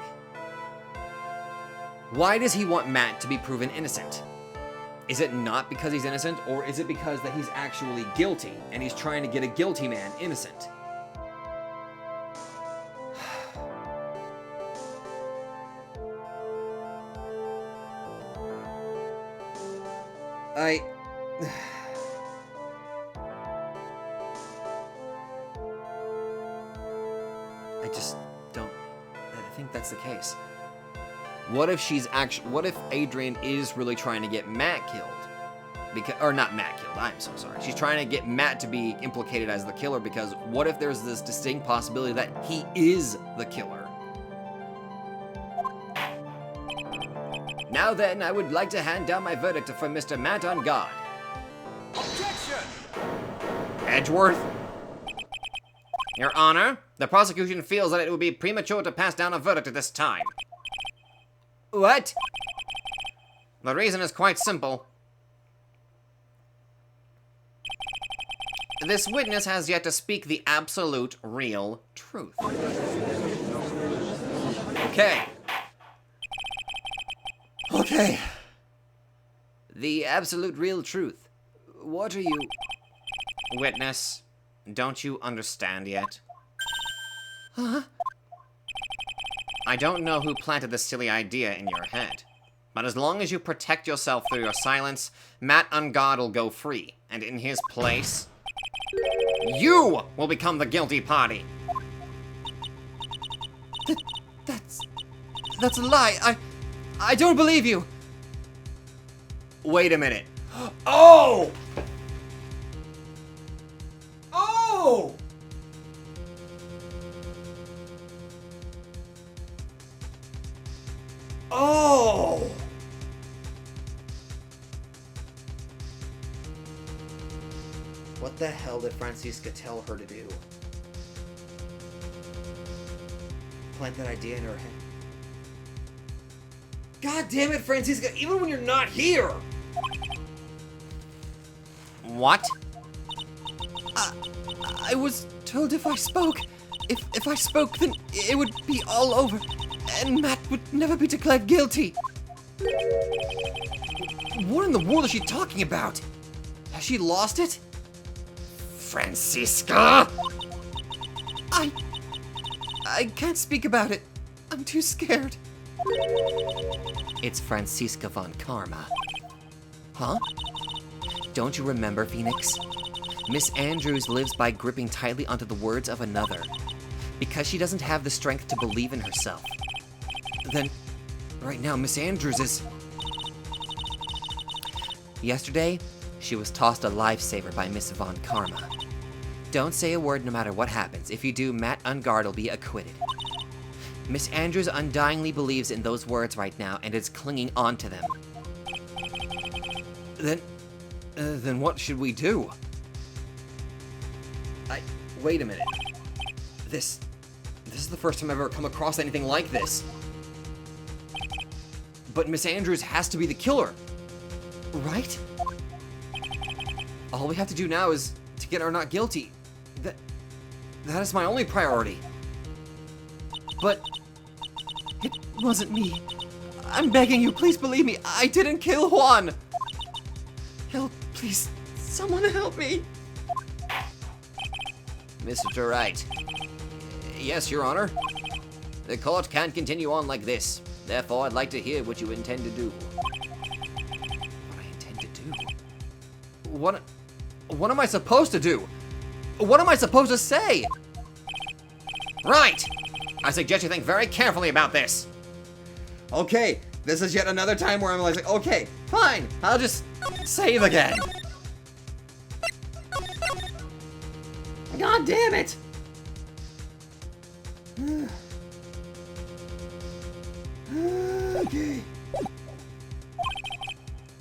Why does he want Matt to be proven innocent? Is it not because he's innocent, or is it because that he's actually guilty, and he's trying to get a guilty man innocent? I just don't... I think that's the case. What if what if Adrian is really trying to get Matt killed? Or not Matt killed, I'm so sorry. She's trying to get Matt to be implicated as the killer because what if there's this distinct possibility that he is the killer? Now then, I would like to hand down my verdict for Mr. Matt on guard. Objection! Edgeworth? Your Honor, the prosecution feels that it would be premature to pass down a verdict at this time. What? The reason is quite simple. This witness has yet to speak the absolute, real truth. Okay. Okay. The absolute real truth. What are you... Witness, don't you understand yet? Huh? I don't know who planted this silly idea in your head, but as long as you protect yourself through your silence, Matt Ungod will go free, and in his place, you will become the guilty party. That's a lie. I don't believe you. Wait a minute. Oh! Oh! Oh! What the hell did Francisca tell her to do? Plant that idea in her head. God damn it, Francisca, even when you're not here! What? I was told if I spoke, if I spoke, then it would be all over, and Matt would never be declared guilty. What in the world is she talking about? Has she lost it? Francisca! I can't speak about it. I'm too scared. It's Francisca von Karma. Huh? Don't you remember, Phoenix? Miss Andrews lives by gripping tightly onto the words of another. Because she doesn't have the strength to believe in herself. Then, right now, Miss Andrews is... Yesterday, she was tossed a lifesaver by Miss Von Karma. Don't say a word no matter what happens. If you do, Matt Ungard will be acquitted. Miss Andrews undyingly believes in those words right now and is clinging on to them. Then what should we do? Wait a minute. This is the first time I've ever come across anything like this. But Miss Andrews has to be the killer, right? All we have to do now is to get her not guilty. That is my only priority. But it wasn't me. I'm begging you, please believe me. I didn't kill Juan. Help, please. Someone help me. Mr. Wright. Yes, Your Honor. The court can't continue on like this. Therefore, I'd like to hear what you intend to do. What I intend to do? What am I supposed to do? What am I supposed to say? Right! I suggest you think very carefully about this. Okay, this is yet another time where I'm like, okay, fine, I'll just save again. God damn it! Okay.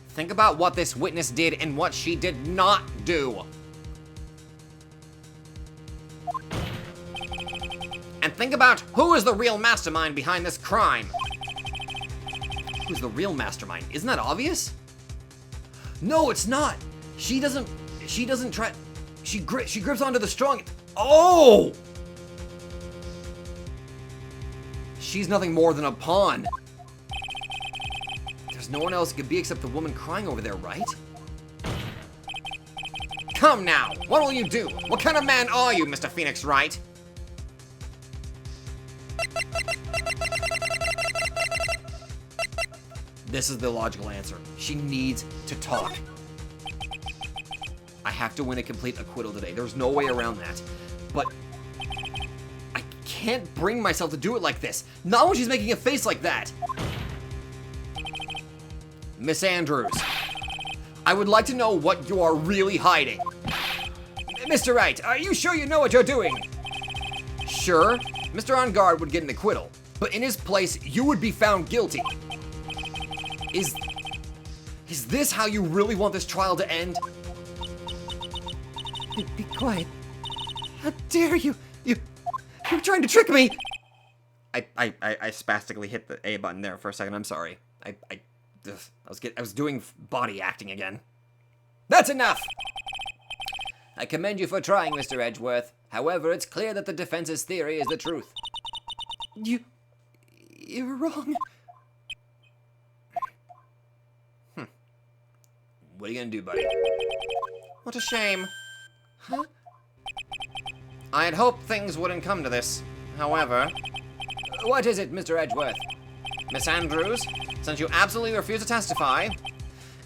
Think about what this witness did and what she did not do. And think about who is the real mastermind behind this crime. Who's the real mastermind? Isn't that obvious? No, it's not. She doesn't try. She grips onto the strong. Oh! She's nothing more than a pawn. There's no one else it could be except the woman crying over there, right? Come now, what will you do? What kind of man are you, Mr. Phoenix Wright? This is the logical answer. She needs to talk. I have to win a complete acquittal today. There's no way around that. But I can't bring myself to do it like this. Not when she's making a face like that. Miss Andrews, I would like to know what you are really hiding. Mr. Wright, are you sure you know what you're doing? Sure, Mr. On Guard would get an acquittal, but in his place, you would be found guilty. Is this how you really want this trial to end? Be quiet. How dare you? You're trying to trick me! I spastically hit the A button there for a second. I'm sorry. I was doing body acting again. That's enough! I commend you for trying, Mr. Edgeworth. However, it's clear that the defense's theory is the truth. You're wrong. What are you gonna do, buddy? What a shame. Huh? I had hoped things wouldn't come to this. However... What is it, Mr. Edgeworth? Miss Andrews, since you absolutely refuse to testify,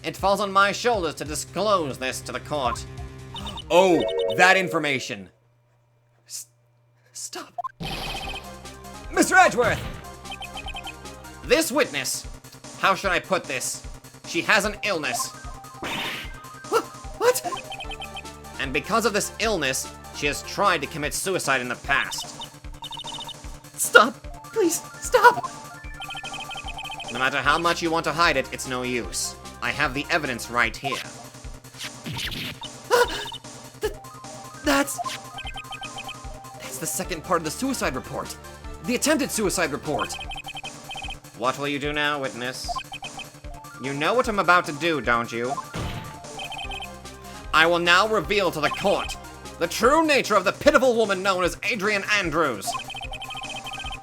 it falls on my shoulders to disclose this to the court. Oh, that information. Stop. Mr. Edgeworth! This witness, how should I put this? She has an illness. What? And because of this illness, she has tried to commit suicide in the past. Stop! Please, stop! No matter how much you want to hide it, it's no use. I have the evidence right here. That's the second part of the suicide report. The attempted suicide report. What will you do now, witness? You know what I'm about to do, don't you? I will now reveal to the court the true nature of the pitiful woman known as Adrian Andrews.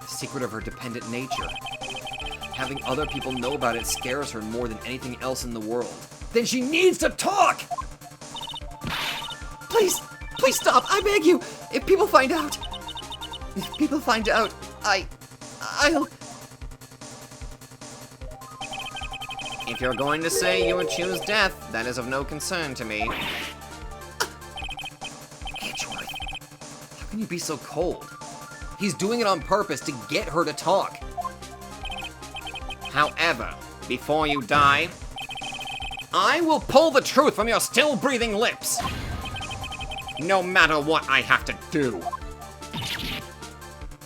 The secret of her dependent nature. Having other people know about it scares her more than anything else in the world. Then she needs to talk! Please stop, I beg you! If people find out, I'll... If you're going to say you would choose death, that is of no concern to me. Edgeworth, how can you be so cold? He's doing it on purpose to get her to talk. However, before you die, I will pull the truth from your still breathing lips. No matter what I have to do.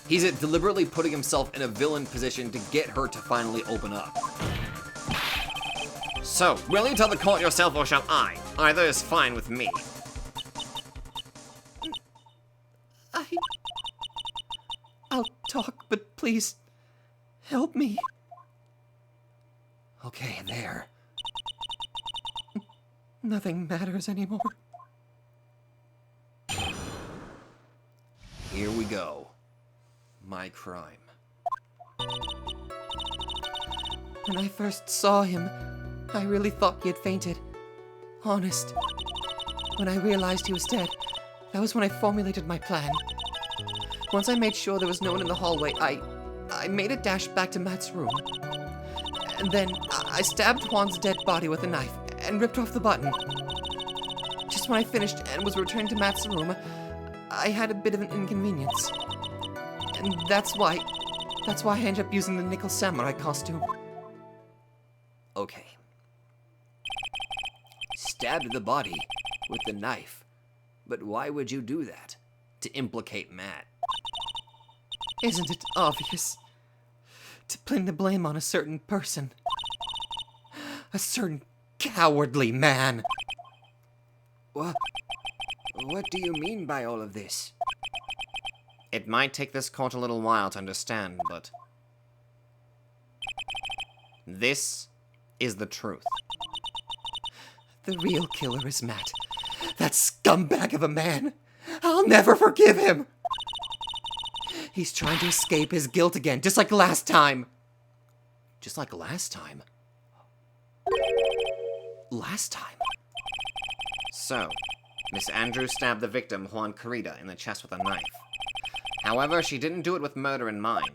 He's deliberately putting himself in a villain position to get her to finally open up. So, will you tell the court yourself or shall I? Either is fine with me. I'll talk, but please, help me. Okay, there. Nothing matters anymore. Here we go. My crime. When I first saw him, I really thought he had fainted. Honest. When I realized he was dead, that was when I formulated my plan. Once I made sure there was no one in the hallway, I made a dash back to Matt's room. And then I stabbed Juan's dead body with a knife and ripped off the button. when I finished and was returning to Matt's room, I had a bit of an inconvenience. And that's why I ended up using the nickel samurai costume. Okay. Stabbed the body with the knife. But why would you do that? To implicate Matt. Isn't it obvious? To pin the blame on a certain person. A certain cowardly man. What do you mean by all of this? It might take this court a little while to understand, but this is the truth. The real killer is Matt. That scumbag of a man. I'll never forgive him. He's trying to escape his guilt again, just like last time. Just like last time. Last time? So, Miss Andrews stabbed the victim, Juan Carita, in the chest with a knife. However, she didn't do it with murder in mind.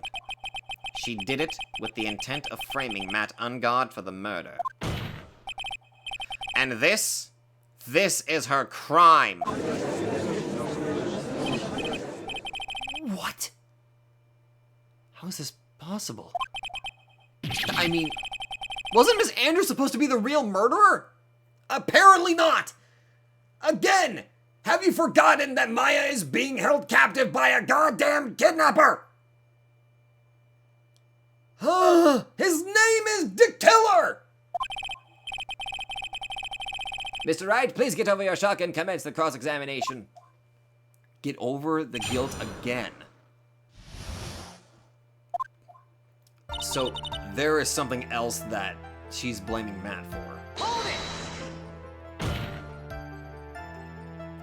She did it with the intent of framing Matt Ungard for the murder. And this is her crime. What? How is this possible? I mean, wasn't Miss Andrews supposed to be the real murderer? Apparently not! Again! Have you forgotten that Maya is being held captive by a goddamn kidnapper? His name is Dick Tiller! Mr. Wright, please get over your shock and commence the cross-examination. Get over the guilt again. So, there is something else that she's blaming Matt for. Hold it!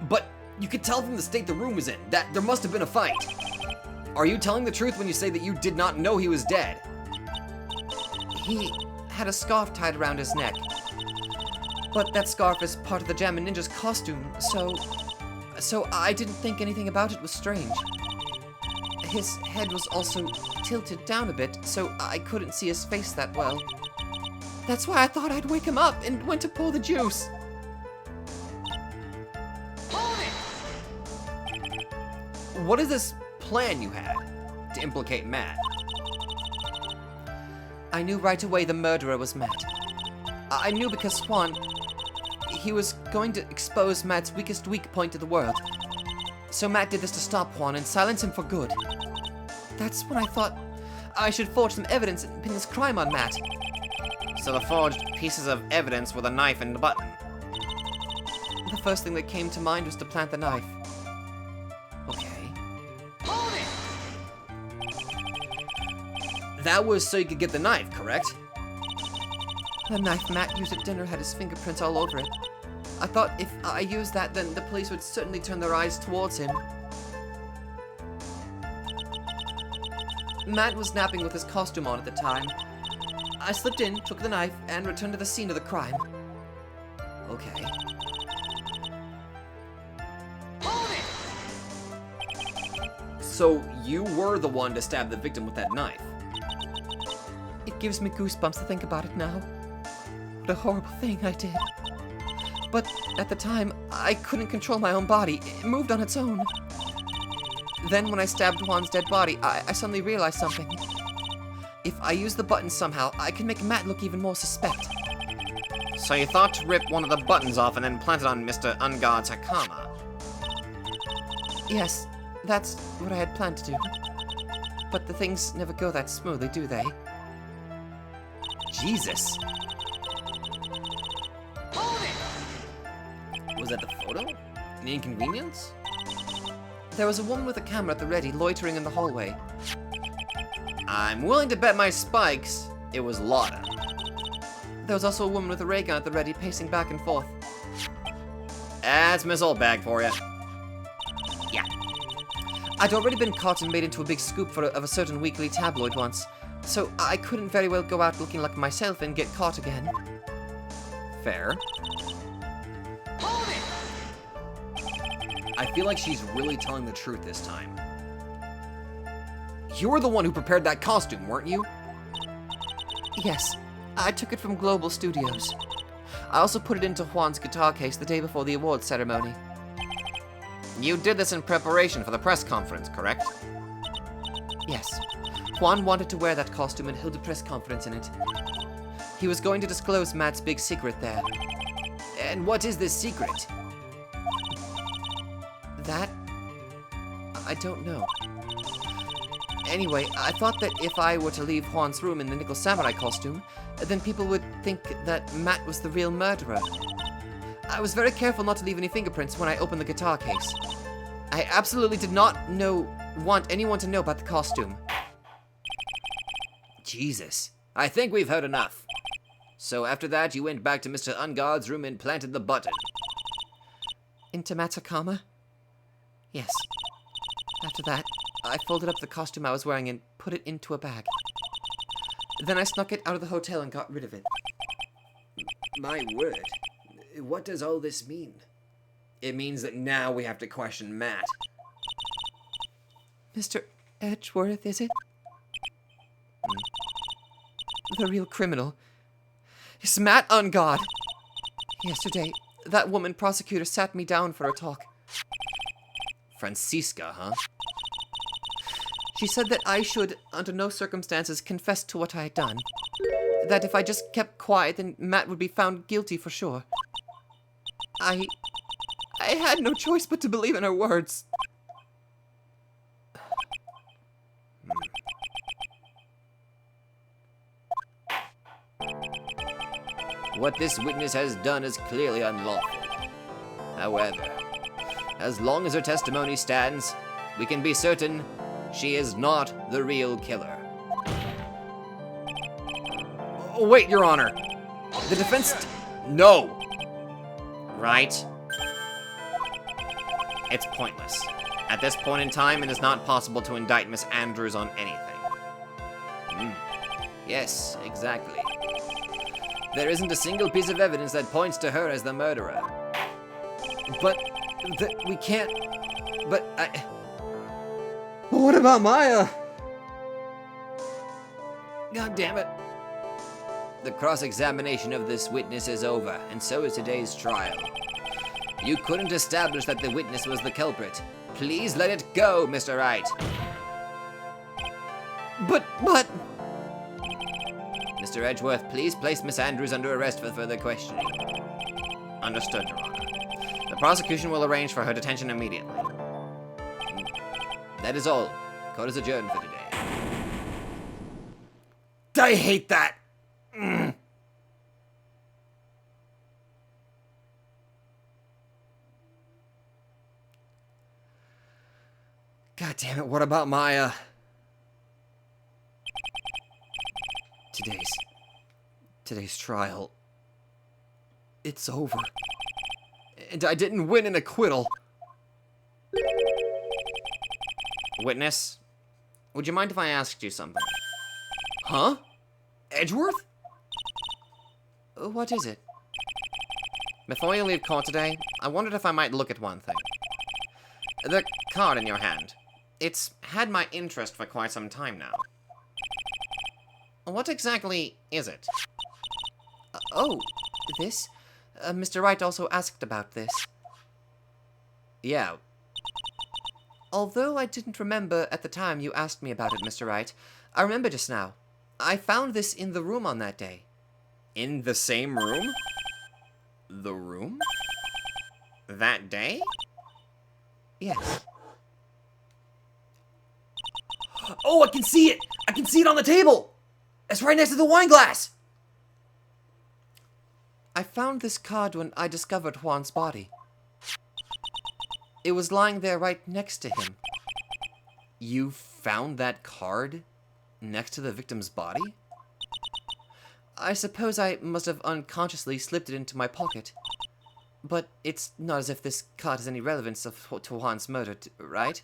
But you could tell from the state the room was in that there must have been a fight. Are you telling the truth when you say that you did not know he was dead? He had a scarf tied around his neck. But that scarf is part of the Jammin' Ninja's costume, so I didn't think anything about it was strange. His head was also tilted down a bit, so I couldn't see his face that well. That's why I thought I'd wake him up and went to pour the juice. What is this plan you had to implicate Matt? I knew right away the murderer was Matt. I knew because Juan, he was going to expose Matt's weakest weak point to the world. So Matt did this to stop Juan and silence him for good. That's when I thought I should forge some evidence and pin this crime on Matt. So the forged pieces of evidence were the knife and the button. The first thing that came to mind was to plant the knife. Okay. That was so you could get the knife, correct? The knife Matt used at dinner had his fingerprints all over it. I thought if I used that, then the police would certainly turn their eyes towards him. Matt was napping with his costume on at the time. I slipped in, took the knife, and returned to the scene of the crime. Okay. So you were the one to stab the victim with that knife? It gives me goosebumps to think about it now. What a horrible thing I did. But at the time, I couldn't control my own body. It moved on its own. Then when I stabbed Juan's dead body, I suddenly realized something. If I use the button somehow, I can make Matt look even more suspect. So you thought to rip one of the buttons off and then plant it on Mr. Ungard's Hakama? Yes, that's what I had planned to do. But the things never go that smoothly, do they? Jesus. Was that the photo? An inconvenience? There was a woman with a camera at the ready, loitering in the hallway. I'm willing to bet my spikes it was Lotta. There was also a woman with a ray gun at the ready, pacing back and forth. That's Miss Oldbag for you. Yeah. I'd already been caught and made into a big scoop of a certain weekly tabloid once, so I couldn't very well go out looking like myself and get caught again. Fair. I feel like she's really telling the truth this time. You were the one who prepared that costume, weren't you? Yes, I took it from Global Studios. I also put it into Juan's guitar case the day before the awards ceremony. You did this in preparation for the press conference, correct? Yes. Juan wanted to wear that costume and hold a press conference in it. He was going to disclose Matt's big secret there. And what is this secret? That? I don't know. Anyway, I thought that if I were to leave Juan's room in the Nickel Samurai costume, then people would think that Matt was the real murderer. I was very careful not to leave any fingerprints when I opened the guitar case. I absolutely did not want anyone to know about the costume. Jesus. I think we've heard enough. So after that, you went back to Mr. Unguard's room and planted the button. Into Matt's Hakama? Yes. After that, I folded up the costume I was wearing and put it into a bag. Then I snuck it out of the hotel and got rid of it. My word. What does all this mean? It means that now we have to question Matt. Mr. Edgeworth, is it? The real criminal. It's Matt Ungod. Yesterday, that woman prosecutor sat me down for a talk. Francisca, huh? She said that I should, under no circumstances, confess to what I had done. That if I just kept quiet, then Matt would be found guilty for sure. I had no choice but to believe in her words. What this witness has done is clearly unlawful. However, as long as her testimony stands, we can be certain she is not the real killer. Oh, wait, Your Honor. The defense... No. Right? It's pointless. At this point in time, it is not possible to indict Miss Andrews on anything. Yes, exactly. There isn't a single piece of evidence that points to her as the murderer. But... we can't... But what about Maya? God damn it. The cross-examination of this witness is over, and so is today's trial. You couldn't establish that the witness was the culprit. Please let it go, Mr. Wright. But... Mr. Edgeworth, please place Miss Andrews under arrest for further questioning. Understood, Your Honor. The prosecution will arrange for her detention immediately. That is all. Court is adjourned for today. I hate that! God damn it, what about Maya? Today's trial. It's over. And I didn't win an acquittal. Witness, would you mind if I asked you something? Huh? Edgeworth? What is it? Before you leave court today, I wondered if I might look at one thing. The card in your hand. It's had my interest for quite some time now. What exactly is it? Oh, this? Mr. Wright also asked about this. Yeah. Although I didn't remember at the time you asked me about it, Mr. Wright, I remember just now. I found this in the room on that day. In the same room? The room? That day? Yes. Oh, I can see it! I can see it on the table! It's right next to the wine glass! I found this card when I discovered Juan's body. It was lying there right next to him. You found that card next to the victim's body? I suppose I must have unconsciously slipped it into my pocket. But it's not as if this card has any relevance to Juan's murder, right?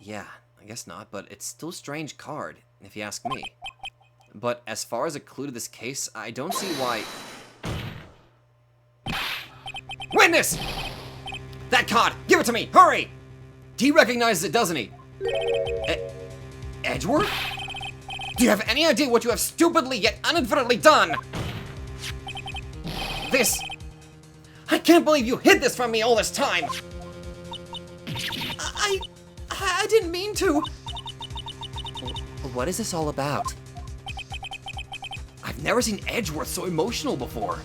Yeah, I guess not, but it's still a strange card, if you ask me. But as far as a clue to this case, I don't see why... Witness! That card! Give it to me! Hurry! He recognizes it, doesn't he? Edgeworth? Do you have any idea what you have stupidly yet uninadvertently done? This... I can't believe you hid this from me all this time! I didn't mean to! What is this all about? I've never seen Edgeworth so emotional before.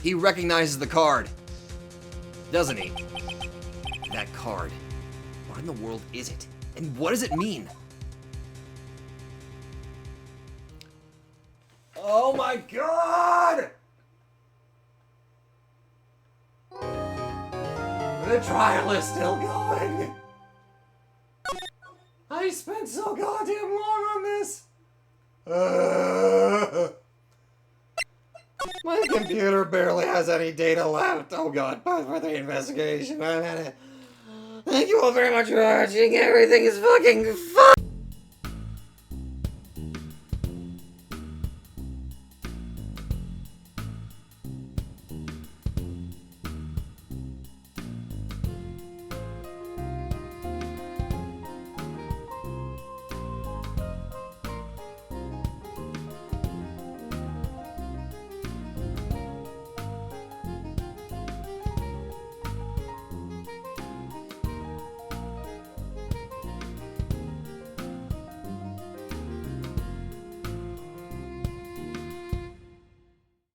He recognizes the card. Doesn't he? That card. What in the world is it? And what does it mean? Oh my god! The trial is still going. I spent so goddamn long on this. My computer barely has any data left. Oh god, pause for the investigation. Thank you all very much for watching. Everything is fucking fun.